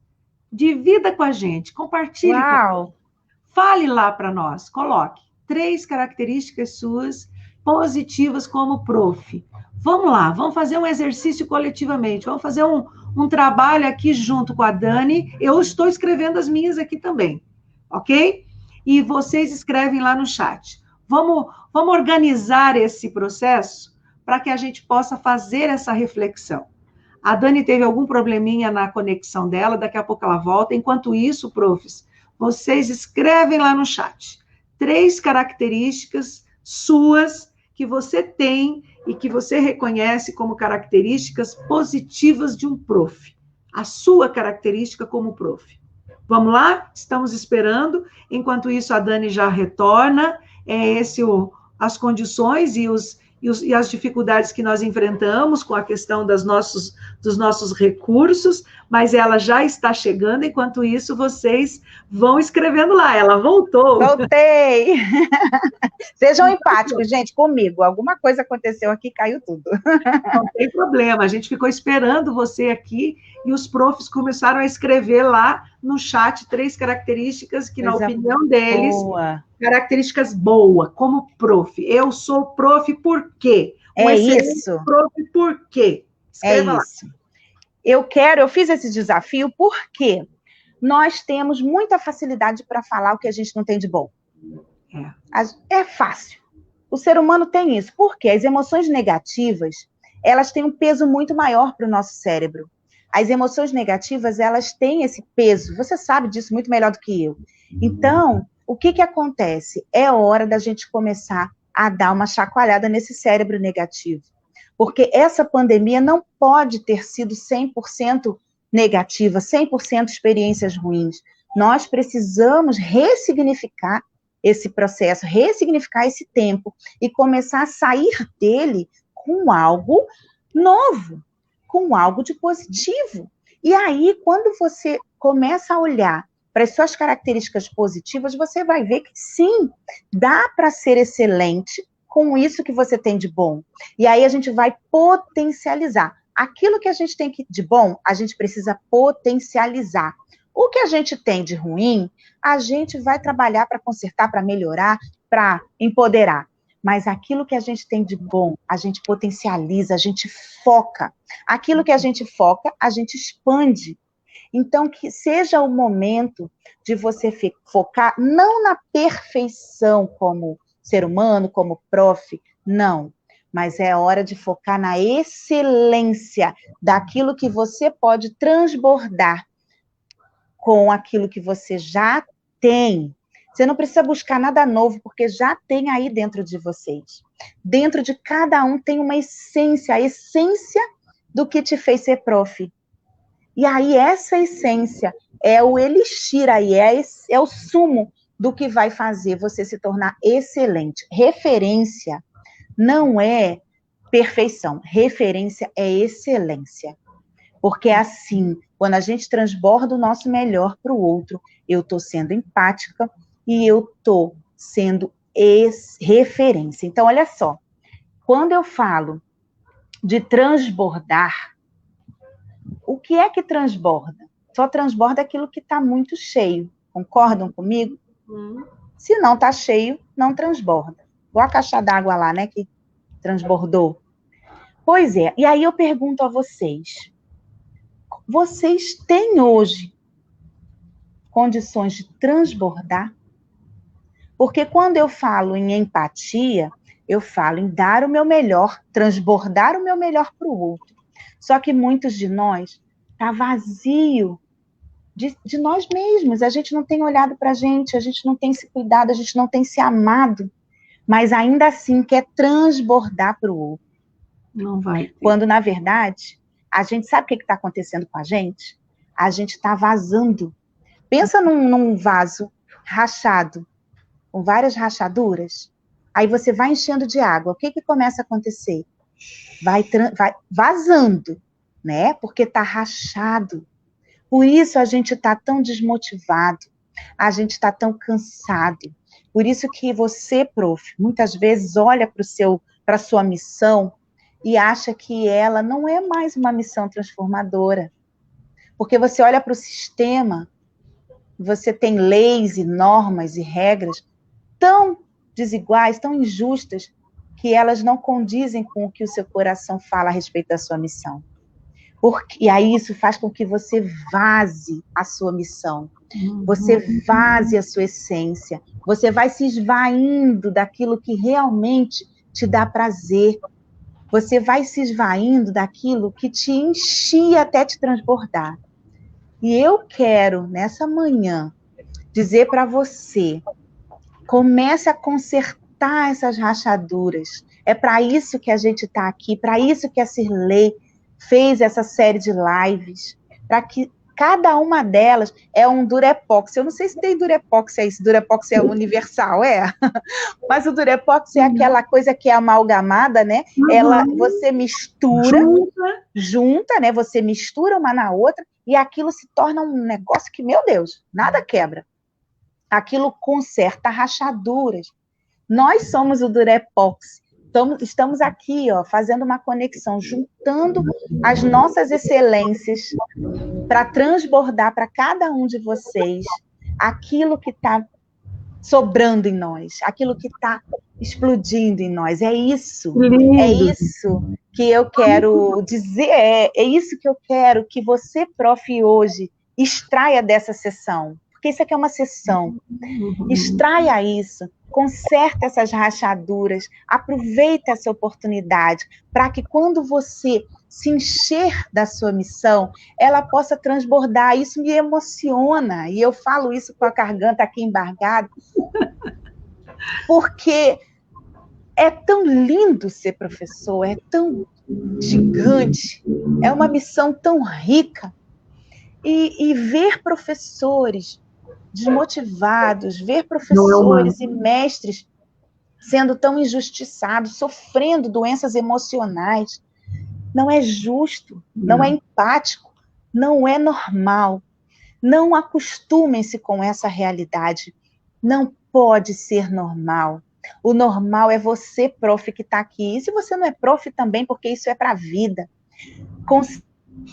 divida com a gente, compartilhe com a gente. Fale lá para nós, coloque 3 características suas positivas como prof. Vamos lá, vamos fazer um exercício coletivamente, vamos fazer um trabalho aqui junto com a Dani. Eu estou escrevendo as minhas aqui também, ok? E vocês escrevem lá no chat. Vamos organizar esse processo para que a gente possa fazer essa reflexão. A Dani teve algum probleminha na conexão dela, daqui a pouco ela volta. Enquanto isso, profs, vocês escrevem lá no chat 3 características suas que você tem e que você reconhece como características positivas de um prof. A sua característica como prof. Vamos lá? Estamos esperando. Enquanto isso, a Dani já retorna. As condições e as dificuldades que nós enfrentamos com a questão dos nossos recursos, mas ela já está chegando. Enquanto isso, vocês vão escrevendo lá. Ela voltou. Voltei! Sejam empáticos, gente, comigo. Alguma coisa aconteceu aqui, caiu tudo. Não tem problema. A gente ficou esperando você aqui e os profs começaram a escrever lá no chat 3 características que, na opinião deles, características boas, como prof. Eu sou prof por quê? Isso. Prof por quê? Escreva lá. Eu fiz esse desafio porque nós temos muita facilidade para falar o que a gente não tem de bom. É fácil. O ser humano tem isso. Porque as emoções negativas, elas têm um peso muito maior para o nosso cérebro. As emoções negativas, elas têm esse peso. Você sabe disso muito melhor do que eu. Então, o que acontece? É hora da gente começar a dar uma chacoalhada nesse cérebro negativo. Porque essa pandemia não pode ter sido 100% negativa, 100% experiências ruins. Nós precisamos ressignificar esse processo, ressignificar esse tempo e começar a sair dele com algo novo, com algo de positivo. E aí, quando você começa a olhar para as suas características positivas, você vai ver que sim, dá para ser excelente com isso que você tem de bom. E aí a gente vai potencializar. Aquilo que a gente tem de bom, a gente precisa potencializar. O que a gente tem de ruim, a gente vai trabalhar para consertar, para melhorar, para empoderar. Mas aquilo que a gente tem de bom, a gente potencializa, a gente foca. Aquilo que a gente foca, a gente expande. Então, que seja o momento de você focar não na perfeição como ser humano, como prof, não. Mas é hora de focar na excelência daquilo que você pode transbordar com aquilo que você já tem. Você não precisa buscar nada novo, porque já tem aí dentro de vocês. Dentro de cada um tem uma essência, a essência do que te fez ser prof. E aí essa essência é o elixir aí, é o sumo do que vai fazer você se tornar excelente. Referência não é perfeição, referência é excelência. Porque é assim, quando a gente transborda o nosso melhor para o outro, eu estou sendo empática e eu estou sendo referência. Então, olha só, quando eu falo de transbordar, o que é que transborda? Só transborda aquilo que está muito cheio. Concordam comigo? Se não está cheio, não transborda. Igual a caixa d'água lá, né, que transbordou. Pois é, e aí eu pergunto a vocês, vocês têm hoje condições de transbordar? Porque quando eu falo em empatia, eu falo em dar o meu melhor, transbordar o meu melhor para o outro. Só que muitos de nós tá vazio de nós mesmos. A gente não tem olhado para a gente não tem se cuidado, a gente não tem se amado, mas ainda assim quer transbordar para o outro. Não vai ter. Quando, na verdade, a gente sabe o que está acontecendo com a gente? A gente está vazando. Pensa num vaso rachado, com várias rachaduras. Aí você vai enchendo de água. O que começa a acontecer? Vai vazando, né? Porque está rachado. Por isso a gente está tão desmotivado. A gente está tão cansado. Por isso que você, prof, muitas vezes olha para a sua missão e acha que ela não é mais uma missão transformadora. Porque você olha para o sistema, você tem leis e normas e regras tão desiguais, tão injustas, que elas não condizem com o que o seu coração fala a respeito da sua missão. E aí isso faz com que você vaze a sua missão, você vaze a sua essência, você vai se esvaindo daquilo que realmente te dá prazer, você vai se esvaindo daquilo que te enchia até te transbordar. E eu quero, nessa manhã, dizer para você, comece a consertar essas rachaduras. É para isso que a gente está aqui, para isso que a Cirlei fez essa série de lives, para que cada uma delas é um durepox. Eu não sei se tem durepox aí, se durepox é universal, mas o durepox é aquela coisa que é amalgamada, né? Você mistura, junta, né? Você mistura uma na outra e aquilo se torna um negócio que, meu Deus, nada quebra. Aquilo conserta rachaduras. Nós somos o durepox. Estamos aqui, fazendo uma conexão, juntando as nossas excelências para transbordar para cada um de vocês aquilo que está sobrando em nós, aquilo que está explodindo em nós. É isso que eu quero dizer, é isso que eu quero que você, prof, hoje extraia dessa sessão. Porque isso aqui é uma sessão. Extraia isso, conserta essas rachaduras, aproveita essa oportunidade para que quando você se encher da sua missão, ela possa transbordar. Isso me emociona, e eu falo isso com a garganta aqui embargada, porque é tão lindo ser professor, é tão gigante, é uma missão tão rica, e ver professores desmotivados, ver professores e mestres sendo tão injustiçados, sofrendo doenças emocionais, não é justo, não é empático, não é normal. Não acostumem-se com essa realidade. Não pode ser normal. O normal é você, prof, que está aqui. E se você não é prof também, porque isso é para a vida. Com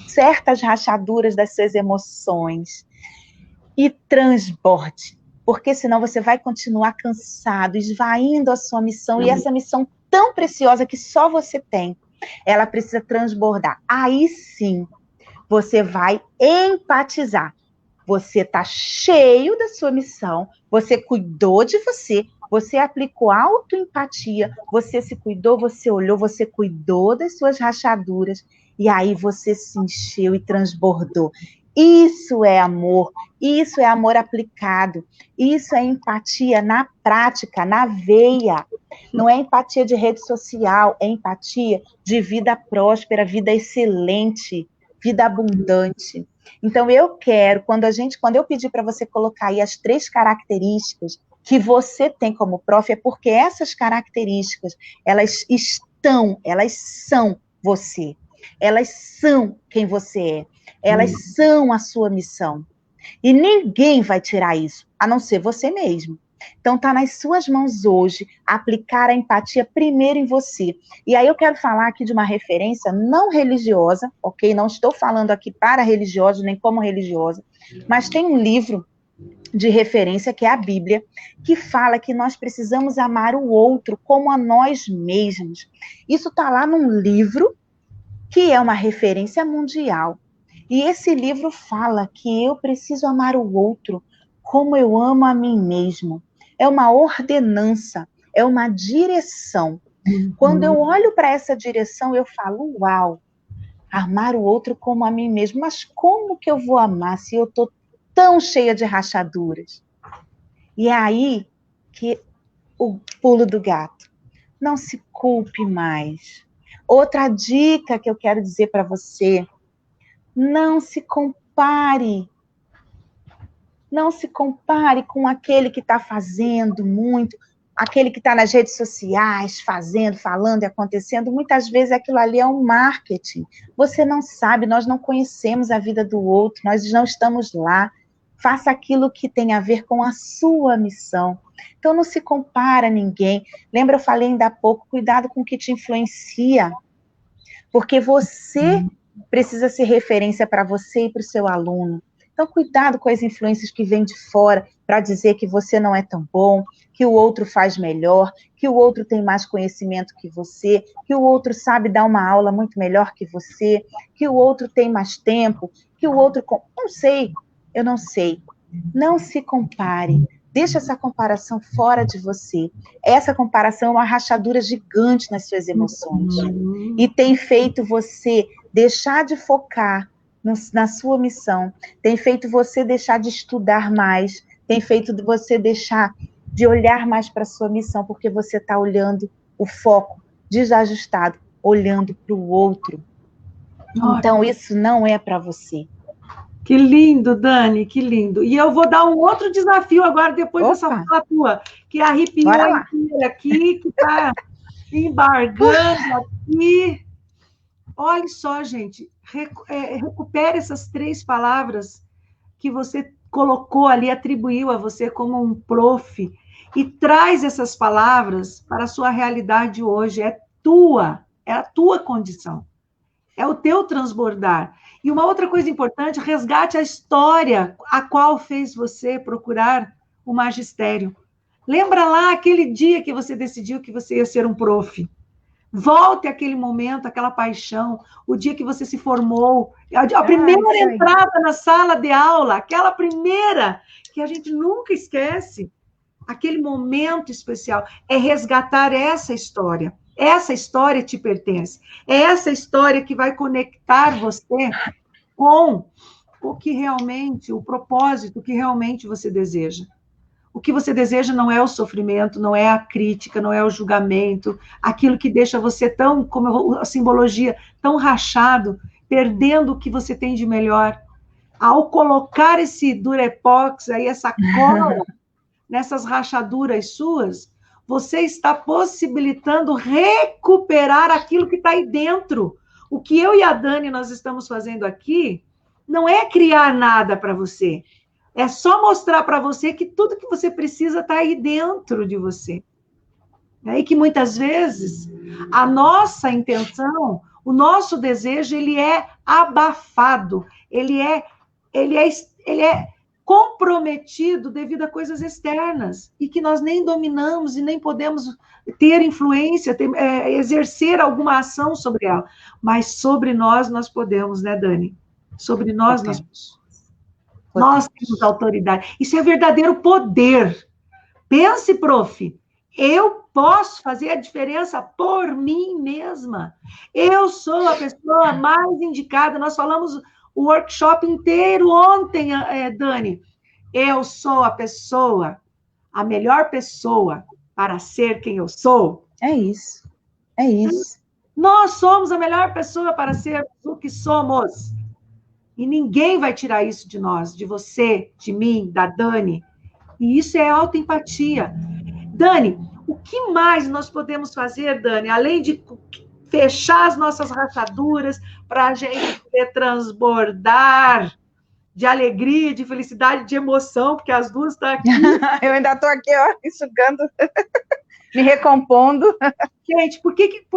certas rachaduras das suas emoções. E transborde, porque senão você vai continuar cansado, esvaindo a sua missão, e essa missão tão preciosa que só você tem, ela precisa transbordar. Aí sim, você vai empatizar. Você está cheio da sua missão, você cuidou de você, Você aplicou autoempatia, você se cuidou, você olhou, você cuidou das suas rachaduras, e aí você se encheu e transbordou. Isso é amor aplicado, isso é empatia na prática, na veia. Não é empatia de rede social, é empatia de vida próspera, vida excelente, vida abundante. Então, eu quero, quando eu pedir para você colocar aí as 3 características que você tem como prof, é porque essas características, elas são você. Elas são quem você é. Elas são a sua missão. E ninguém vai tirar isso, a não ser você mesmo. Então, está nas suas mãos hoje aplicar a empatia primeiro em você. E aí eu quero falar aqui de uma referência não religiosa, ok? Não estou falando aqui para religiosos, nem como religiosa, mas tem um livro de referência, que é a Bíblia, que fala que nós precisamos amar o outro como a nós mesmos. Isso está lá num livro que é uma referência mundial. E esse livro fala que eu preciso amar o outro como eu amo a mim mesmo. É uma ordenança, é uma direção. Quando eu olho para essa direção, eu falo, uau, amar o outro como a mim mesmo. Mas como que eu vou amar se eu estou tão cheia de rachaduras? E é aí que o pulo do gato. Não se culpe mais. Outra dica que eu quero dizer para você, não se compare. Não se compare com aquele que está fazendo muito, aquele que está nas redes sociais, fazendo, falando e acontecendo. Muitas vezes aquilo ali é um marketing. Você não sabe, nós não conhecemos a vida do outro, nós não estamos lá. Faça aquilo que tem a ver com a sua missão. Então não se compara a ninguém. Lembra, eu falei ainda há pouco, cuidado com o que te influencia. Porque você precisa ser referência para você e para o seu aluno. Então, cuidado com as influências que vêm de fora para dizer que você não é tão bom, que o outro faz melhor, que o outro tem mais conhecimento que você, que o outro sabe dar uma aula muito melhor que você, que o outro tem mais tempo, que o outro... Não sei, eu não sei. Não se compare. Deixa essa comparação fora de você. Essa comparação é uma rachadura gigante nas suas emoções. E tem feito você deixar de focar na sua missão, tem feito você deixar de estudar mais, tem feito você deixar de olhar mais para a sua missão, porque você está olhando o foco desajustado, olhando para o outro. Então, isso não é para você. Que lindo, Dani, que lindo. E eu vou dar um outro desafio agora, depois dessa fala tua, que arrepiou inteira aqui, que está embargando aqui. Olha só, gente, recupere essas 3 palavras que você colocou ali, atribuiu a você como um prof, e traz essas palavras para a sua realidade hoje. É a tua condição, é o teu transbordar. E uma outra coisa importante, resgate a história a qual fez você procurar o magistério. Lembra lá aquele dia que você decidiu que você ia ser um prof. Volte àquele momento, aquela paixão, o dia que você se formou, a primeira entrada na sala de aula, aquela primeira, que a gente nunca esquece, aquele momento especial, é resgatar essa história. Essa história te pertence. É essa história que vai conectar você com o que realmente, o propósito que realmente você deseja. O que você deseja não é o sofrimento, não é a crítica, não é o julgamento, aquilo que deixa você tão, como a simbologia, tão rachado, perdendo o que você tem de melhor. Ao colocar esse durepox aí, essa cola, nessas rachaduras suas, você está possibilitando recuperar aquilo que está aí dentro. O que eu e a Dani nós estamos fazendo aqui não é criar nada para você. É só mostrar para você que tudo que você precisa está aí dentro de você. E que muitas vezes a nossa intenção, o nosso desejo, ele é abafado, ele é comprometido devido a coisas externas e que nós nem dominamos e nem podemos ter influência, exercer alguma ação sobre ela. Mas sobre nós podemos, né, Dani? Sobre nós podemos. Nós temos autoridade. Isso é verdadeiro poder. Pense, prof, eu posso fazer a diferença por mim mesma. Eu sou a pessoa mais indicada. Nós falamos o workshop inteiro ontem, Dani. Eu sou a pessoa, a melhor pessoa para ser quem eu sou. É isso. É isso. Nós somos a melhor pessoa para ser o que somos. E ninguém vai tirar isso de nós, de você, de mim, da Dani. E isso é autoempatia. Dani, o que mais nós podemos fazer, Dani, além de fechar as nossas rachaduras para a gente poder transbordar de alegria, de felicidade, de emoção, porque as duas estão aqui. Eu ainda estou aqui, ó, enxugando, me recompondo. Gente, por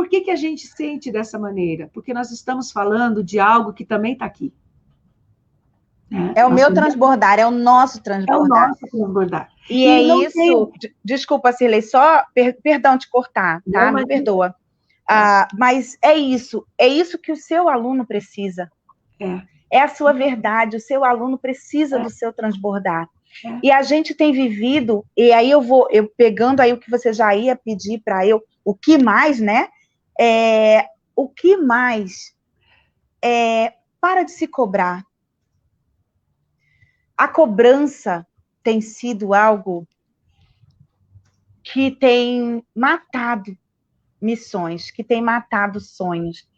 que a gente sente dessa maneira? Porque nós estamos falando de algo que também está aqui. É o meu transbordar, é o nosso transbordar. É o nosso transbordar. E é isso. Desculpa, Cirlei, só perdão te cortar, tá? Me perdoa. Mas é isso que o seu aluno precisa. É a sua verdade, o seu aluno precisa do seu transbordar. E a gente tem vivido, e aí eu pegando aí o que você já ia pedir para eu, o que mais, né? O que mais? Para de se cobrar. A cobrança tem sido algo que tem matado missões, que tem matado sonhos.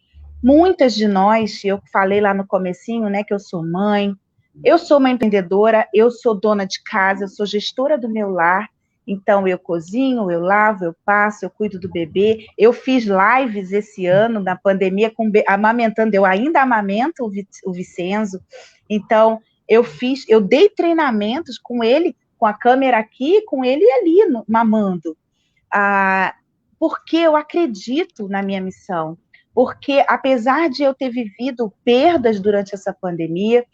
Muitas de nós, eu falei lá no comecinho, né, que eu sou mãe, eu sou uma empreendedora, eu sou dona de casa, eu sou gestora do meu lar, então eu cozinho, eu lavo, eu passo, eu cuido do bebê, eu fiz lives esse ano, na pandemia, amamentando, eu ainda amamento o Vicenzo, então eu dei treinamentos com ele, com a câmera aqui, com ele ali, mamando, porque eu acredito na minha missão, porque apesar de eu ter vivido perdas durante essa pandemia,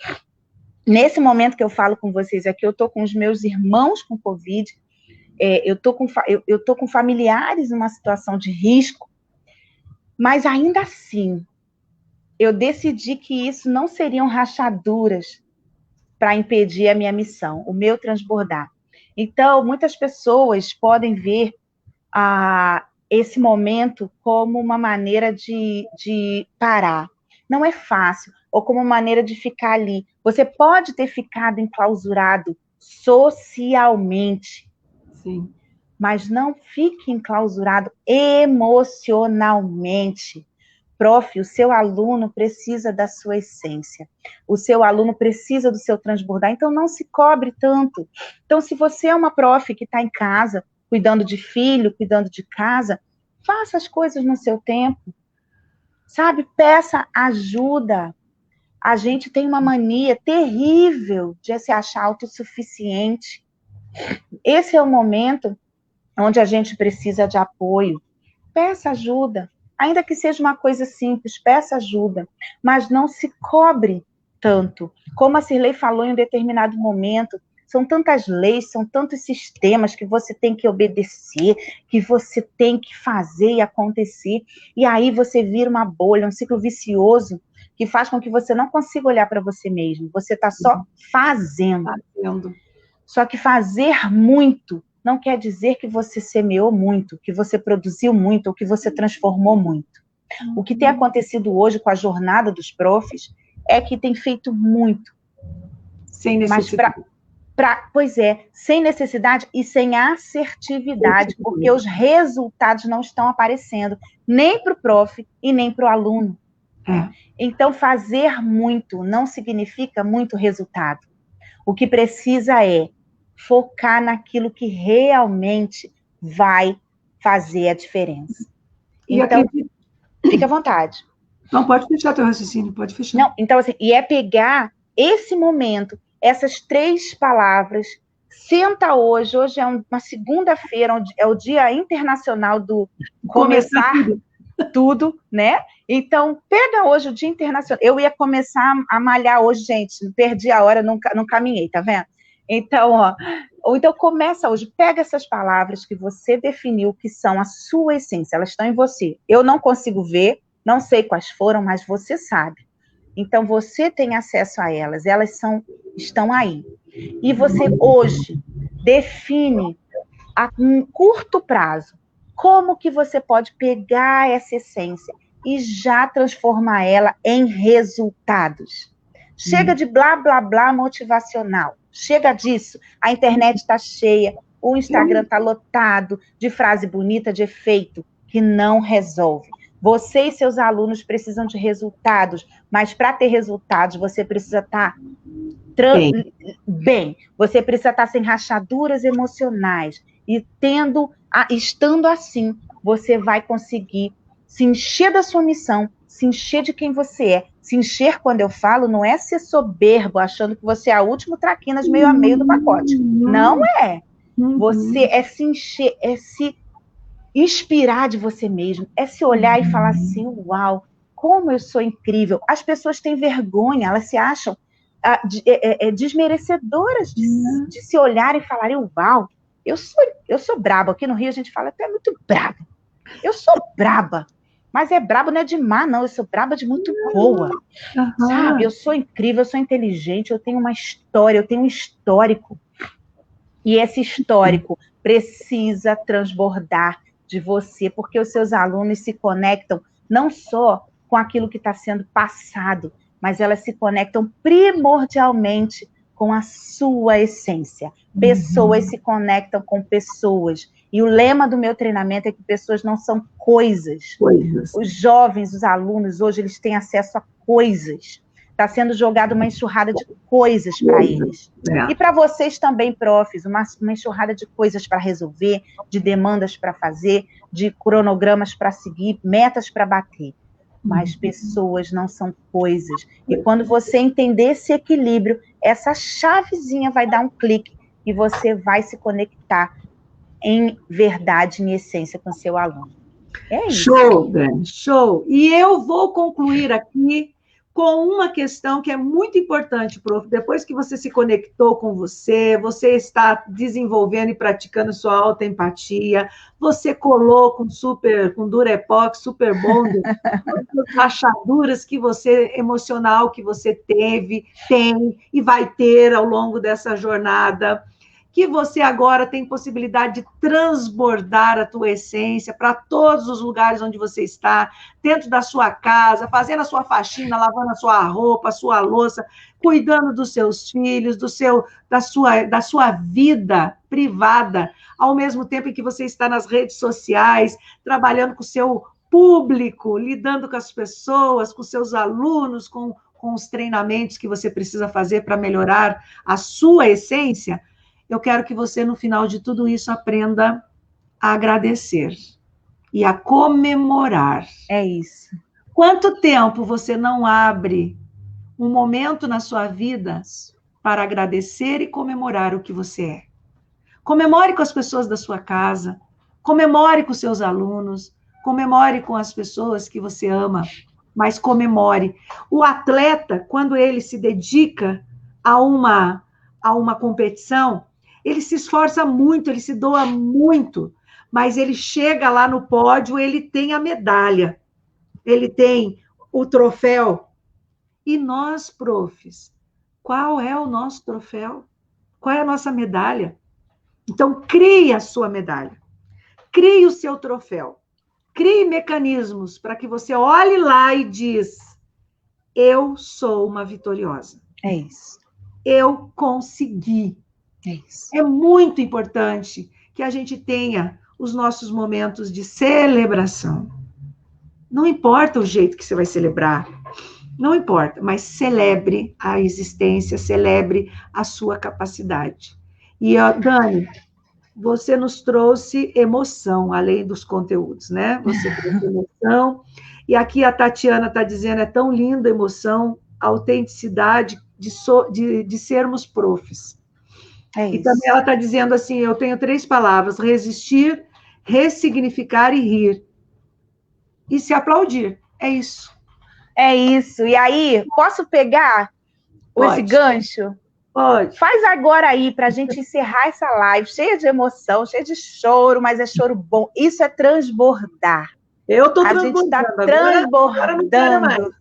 nesse momento que eu falo com vocês aqui, eu estou com os meus irmãos com Covid, eu estou com familiares numa situação de risco, mas ainda assim, eu decidi que isso não seriam rachaduras para impedir a minha missão, o meu transbordar. Então, muitas pessoas podem ver esse momento como uma maneira de parar. Não é fácil, ou como uma maneira de ficar ali. Você pode ter ficado enclausurado socialmente, sim, mas não fique enclausurado emocionalmente. Prof, o seu aluno precisa da sua essência. O seu aluno precisa do seu transbordar. Então, não se cobre tanto. Então, se você é uma prof que está em casa, cuidando de filho, cuidando de casa, faça as coisas no seu tempo. Sabe? Peça ajuda. A gente tem uma mania terrível de se achar autossuficiente. Esse é o momento onde a gente precisa de apoio. Peça ajuda. Ainda que seja uma coisa simples, peça ajuda. Mas não se cobre tanto. Como a Cirlei falou em um determinado momento, são tantas leis, são tantos sistemas que você tem que obedecer, que você tem que fazer e acontecer. E aí você vira uma bolha, um ciclo vicioso, que faz com que você não consiga olhar para você mesmo. Você está só fazendo. Só que fazer muito não quer dizer que você semeou muito, que você produziu muito, ou que você transformou muito. O que tem acontecido hoje com a jornada dos profs é que tem feito muito. Sem necessidade. Pois é, sem necessidade e sem assertividade, porque os resultados não estão aparecendo, nem para o prof e nem para o aluno. Então, fazer muito não significa muito resultado. O que precisa é focar naquilo que realmente vai fazer a diferença. Então, fica à vontade. Não, pode fechar teu raciocínio, pode fechar. Não, então, assim, e é pegar esse momento, essas 3 palavras, senta hoje é uma segunda-feira, é o Dia Internacional do Começar Tudo, né? Então, pega hoje o Dia Internacional. Eu ia começar a malhar hoje, gente, perdi a hora, não caminhei, tá vendo? Então, então começa hoje, pega essas palavras que você definiu que são a sua essência, elas estão em você. Eu não consigo ver, não sei quais foram, mas você sabe. Então, você tem acesso a elas, estão aí. E você hoje define a um curto prazo, como que você pode pegar essa essência e já transformar ela em resultados? Chega de blá, blá, blá motivacional. Chega disso. A internet está cheia, o Instagram está lotado de frase bonita, de efeito, que não resolve. Você e seus alunos precisam de resultados, mas para ter resultados, você precisa estar bem. Você precisa estar sem rachaduras emocionais. E estando assim, você vai conseguir se encher da sua missão, se encher de quem você é. Se encher, quando eu falo, não é ser soberbo, achando que você é a última traquinas meio a meio do pacote. Não é. Você é se encher, é se inspirar de você mesmo, é se olhar e falar assim, uau, como eu sou incrível. As pessoas têm vergonha, elas se acham desmerecedoras de se olhar e falarem, uau, eu sou braba. Aqui no Rio a gente fala, tu é muito braba. Eu sou braba. Mas braba não é de má, não. Eu sou braba de muito boa. Sabe? Eu sou incrível, eu sou inteligente, eu tenho uma história, eu tenho um histórico. E esse histórico precisa transbordar de você, porque os seus alunos se conectam não só com aquilo que está sendo passado, mas elas se conectam primordialmente com a sua essência. Pessoas se conectam com pessoas. E o lema do meu treinamento é que pessoas não são coisas. Os jovens, os alunos, hoje, eles têm acesso a coisas. Está sendo jogada uma enxurrada de coisas para eles. E para vocês também, profs, uma enxurrada de coisas para resolver, de demandas para fazer, de cronogramas para seguir, metas para bater. Mas pessoas não são coisas. E quando você entender esse equilíbrio, essa chavezinha vai dar um clique e você vai se conectar em verdade, em essência, com seu aluno. É isso. Show, Dani, show. E eu vou concluir aqui com uma questão que é muito importante, prof. Depois que você se conectou com você está desenvolvendo e praticando sua autoempatia, você colou com Durepox, Super Bond, as rachaduras que emocional que você tem e vai ter ao longo dessa jornada, que você agora tem possibilidade de transbordar a tua essência para todos os lugares onde você está, dentro da sua casa, fazendo a sua faxina, lavando a sua roupa, a sua louça, cuidando dos seus filhos, da sua vida privada, ao mesmo tempo em que você está nas redes sociais, trabalhando com o seu público, lidando com as pessoas, com seus alunos, com os treinamentos que você precisa fazer para melhorar a sua essência. Eu quero que você, no final de tudo isso, aprenda a agradecer e a comemorar. É isso. Quanto tempo você não abre um momento na sua vida para agradecer e comemorar o que você é? Comemore com as pessoas da sua casa, comemore com seus alunos, comemore com as pessoas que você ama, mas comemore. O atleta, quando ele se dedica a uma competição, ele se esforça muito, ele se doa muito, mas ele chega lá no pódio, ele tem a medalha, ele tem o troféu. E nós, profs, qual é o nosso troféu? Qual é a nossa medalha? Então, crie a sua medalha, crie o seu troféu, crie mecanismos para que você olhe lá e diz, eu sou uma vitoriosa. É isso. Eu consegui. É isso. É muito importante que a gente tenha os nossos momentos de celebração. Não importa o jeito que você vai celebrar, não importa, mas celebre a existência, celebre a sua capacidade. E, Dani, você nos trouxe emoção, além dos conteúdos, né? Você trouxe emoção. E aqui a Tatiana está dizendo, é tão linda a emoção, a autenticidade de sermos profs. É isso. E também ela está dizendo assim, eu tenho 3 palavras, resistir, ressignificar e rir. E se aplaudir, é isso. É isso. E aí, posso pegar esse gancho? Pode. Faz agora aí, para a gente encerrar essa live, cheia de emoção, cheia de choro, mas é choro bom. Isso é transbordar. Eu estou transbordando. A gente está transbordando.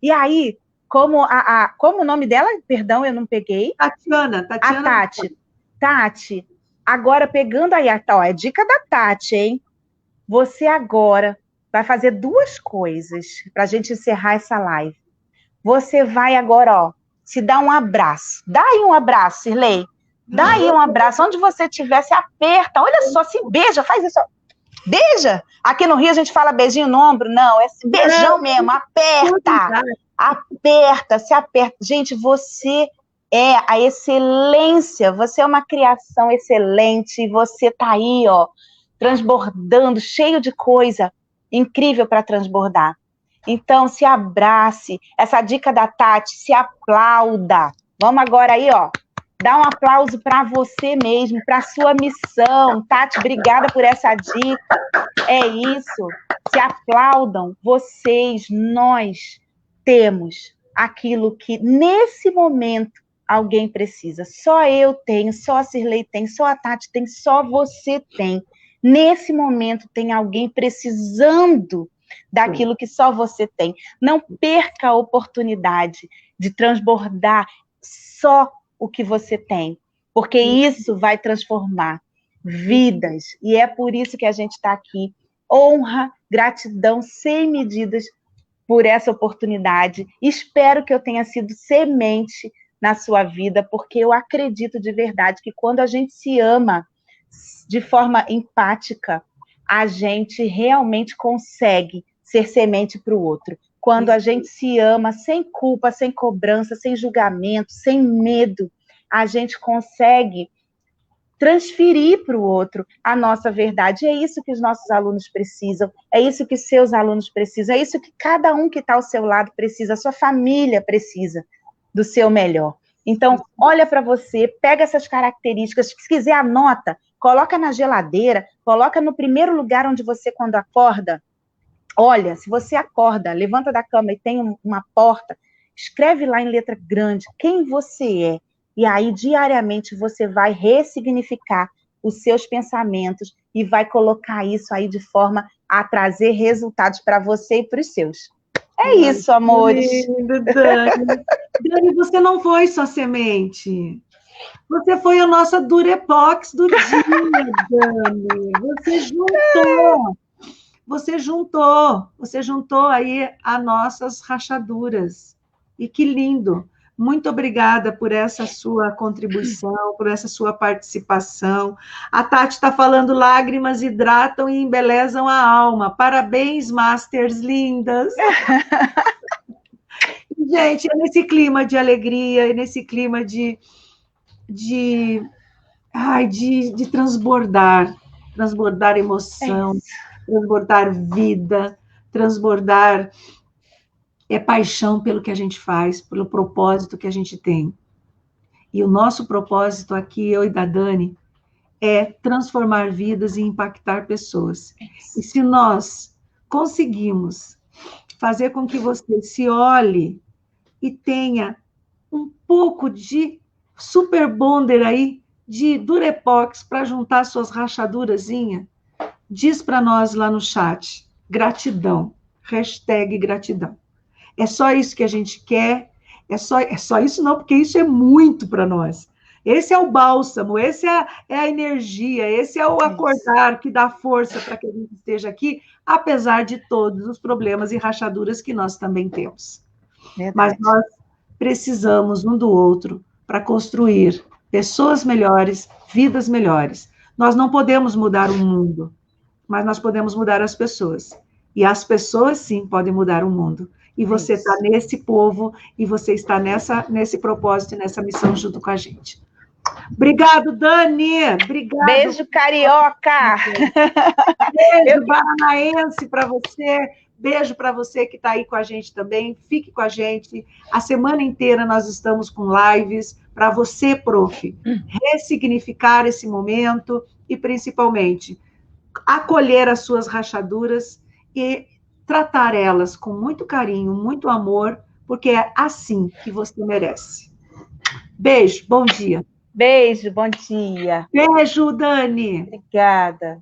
E aí, como o nome dela, perdão, eu não peguei. Tatiana. A Tati. Tati, agora pegando aí, ó, é dica da Tati, hein? Você agora vai fazer duas coisas para a gente encerrar essa live. Você vai agora, ó, se dar um abraço. Dá aí um abraço, Sirlei. Dá aí um abraço. Onde você estiver, se aperta. Olha só, se beija, faz isso. Ó. Beija. Aqui no Rio a gente fala beijinho no ombro. Não, é beijão mesmo. Aperta. Aperta, se aperta. Gente, você é a excelência. Você é uma criação excelente. Você tá aí, ó, transbordando, cheio de coisa incrível para transbordar. Então, se abrace. Essa dica da Tati, se aplauda. Vamos agora aí, ó. Dá um aplauso para você mesmo, para a sua missão. Tati, obrigada por essa dica. É isso. Se aplaudam. Vocês, nós temos aquilo que, nesse momento, alguém precisa. Só eu tenho, só a Sirlei tem, só a Tati tem, só você tem. Nesse momento, tem alguém precisando daquilo que só você tem. Não perca a oportunidade de transbordar só o que você tem, porque isso vai transformar vidas, e é por isso que a gente está aqui. Honra, gratidão sem medidas por essa oportunidade. Espero que eu tenha sido semente na sua vida, porque eu acredito de verdade que quando a gente se ama de forma empática, a gente realmente consegue ser semente para o outro. Quando a gente se ama sem culpa, sem cobrança, sem julgamento, sem medo, a gente consegue transferir para o outro a nossa verdade. É isso que os nossos alunos precisam, é isso que seus alunos precisam, é isso que cada um que está ao seu lado precisa, a sua família precisa do seu melhor. Então, olha para você, pega essas características, se quiser anota, coloca na geladeira, coloca no primeiro lugar onde você, quando acorda, olha, se você acorda, levanta da cama e tem uma porta, escreve lá em letra grande quem você é. E aí, diariamente, você vai ressignificar os seus pensamentos e vai colocar isso aí de forma a trazer resultados para você e para os seus. É isso, amores. Lindo, Dani. Dani, você não foi só semente. Você foi a nossa Durepox do dia, Dani. Você juntou aí as nossas rachaduras. E que lindo. Muito obrigada por essa sua contribuição, por essa sua participação. A Tati está falando, lágrimas hidratam e embelezam a alma. Parabéns, Masters lindas. Gente, é nesse clima de alegria, é nesse clima de transbordar emoção, transbordar vida, transbordar paixão pelo que a gente faz, pelo propósito que a gente tem. E o nosso propósito aqui, eu e da Dani, é transformar vidas e impactar pessoas. E se nós conseguimos fazer com que você se olhe e tenha um pouco de super bonder aí, de Durepox, para juntar suas rachadurazinhas, diz para nós lá no chat, gratidão, #gratidão. É só isso que a gente quer, é só isso não, porque isso é muito para nós. Esse é o bálsamo, esse é a energia, esse é o acordar que dá força para que a gente esteja aqui, apesar de todos os problemas e rachaduras que nós também temos. Verdade. Mas nós precisamos um do outro para construir pessoas melhores, vidas melhores. Nós não podemos mudar o mundo, mas nós podemos mudar as pessoas. E as pessoas, sim, podem mudar o mundo. E você está nesse povo, e você está nesse propósito, nessa missão junto com a gente. Obrigado, Dani. Obrigado. Beijo, carioca. Beijo, paranaense, para você. Beijo para você que está aí com a gente também. Fique com a gente. A semana inteira nós estamos com lives para você, prof, ressignificar esse momento e, principalmente, acolher as suas rachaduras e tratar elas com muito carinho, muito amor, porque é assim que você merece. Beijo, bom dia. Beijo, bom dia. Beijo, Dani. Obrigada.